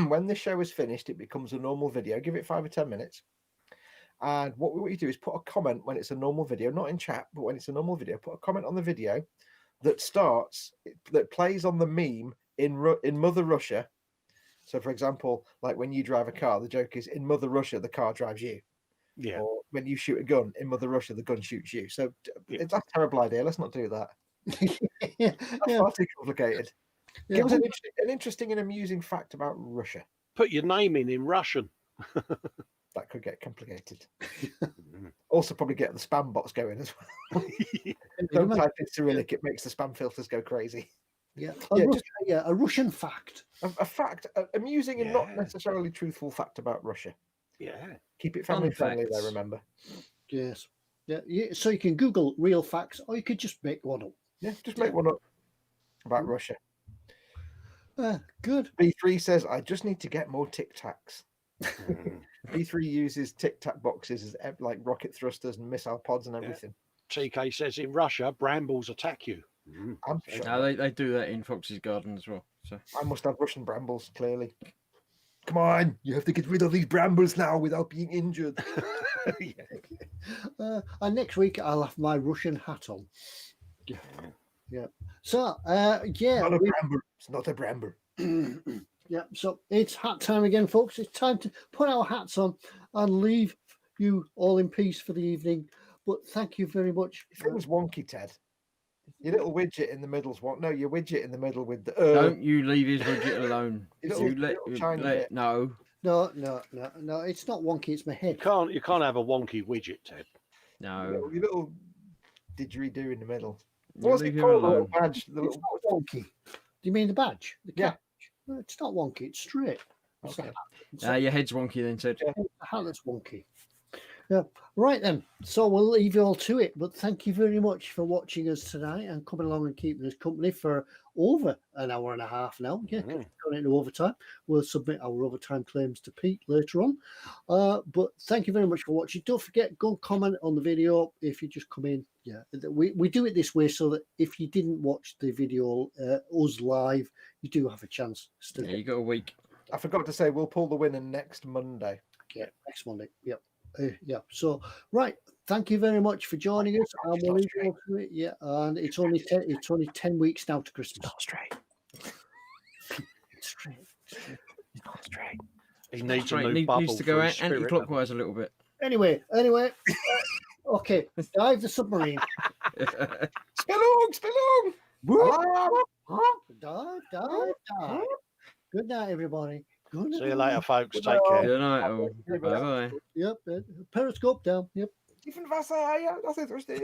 when this show is finished, it becomes a normal video. Give it 5 or 10 minutes. And what you do is put a comment when it's a normal video, not in chat, but when it's a normal video, put a comment on the video that plays on the meme in Mother Russia. So, for example, like when you drive a car, the joke is in Mother Russia, the car drives you. Yeah. Or when you shoot a gun, in Mother Russia, the gun shoots you. So it's a terrible idea. Let's not do that. That's far too complicated. Yeah. Give us an interesting and amusing fact about Russia. Put your name in Russian. That could get complicated. Also, probably get the spam bots going as well. Don't type in Cyrillic; it makes the spam filters go crazy. Yeah, a Russian fact. A fact, amusing and not necessarily truthful fact about Russia. Yeah. Keep it family friendly, though. Remember. Yes. Yeah. So you can Google real facts, or you could just make one up. Yeah, just make one up about Russia. Good. B3 says, I just need to get more Tic Tacs. B3 uses Tic Tac boxes as like rocket thrusters and missile pods and everything. TK says in Russia, brambles attack you. I'm sure. No, they do that in Fox's garden as well. So I must have Russian brambles, clearly. Come on, you have to get rid of these brambles now without being injured. And next week I'll have my Russian hat on. Yeah. So, yeah. It's not a bramble. Yeah. So it's hat time again, folks. It's time to put our hats on and leave you all in peace for the evening. But thank you very much. If it was wonky, Ted. Your little widget in the middle's one. No, your widget in the middle with the. Don't you leave his widget alone. No. It's not wonky. It's my head. You can't have a wonky widget, Ted. No. Your little didgeridoo in the middle. What's it called? The little badge. It's not wonky. Do you mean the badge? The yeah. No, it's not wonky. It's straight. It's okay. Your head's wonky then, Ted. The hat that's wonky. Yeah. Right then. So we'll leave you all to it. But thank you very much for watching us tonight and coming along and keeping us company for over an hour and a half now. Yeah, going into overtime. We'll submit our overtime claims to Pete later on. But thank you very much for watching. Don't forget, go comment on the video if you just come in. Yeah, we do it this way so that if you didn't watch the video us live, you do have a chance. Yeah, you got a week. I forgot to say we'll pull the winner next Monday. Yeah, next Monday. Yep. Yeah. So right. Thank you very much for joining us. And we'll leave you to it. Yeah, and it's only 10 weeks now to Christmas. Not straight. It's straight. It's not straight. He needs a new bubble. Needs to go anti-clockwise a little bit. Anyway. Okay, dive the submarine. Spelung! Dive. Good night, everybody. Good night. See you later, folks. Take care. Good night, all. Bye-bye. Yep. Periscope down. Yep. Tiefenwasser, ja, das ist richtig.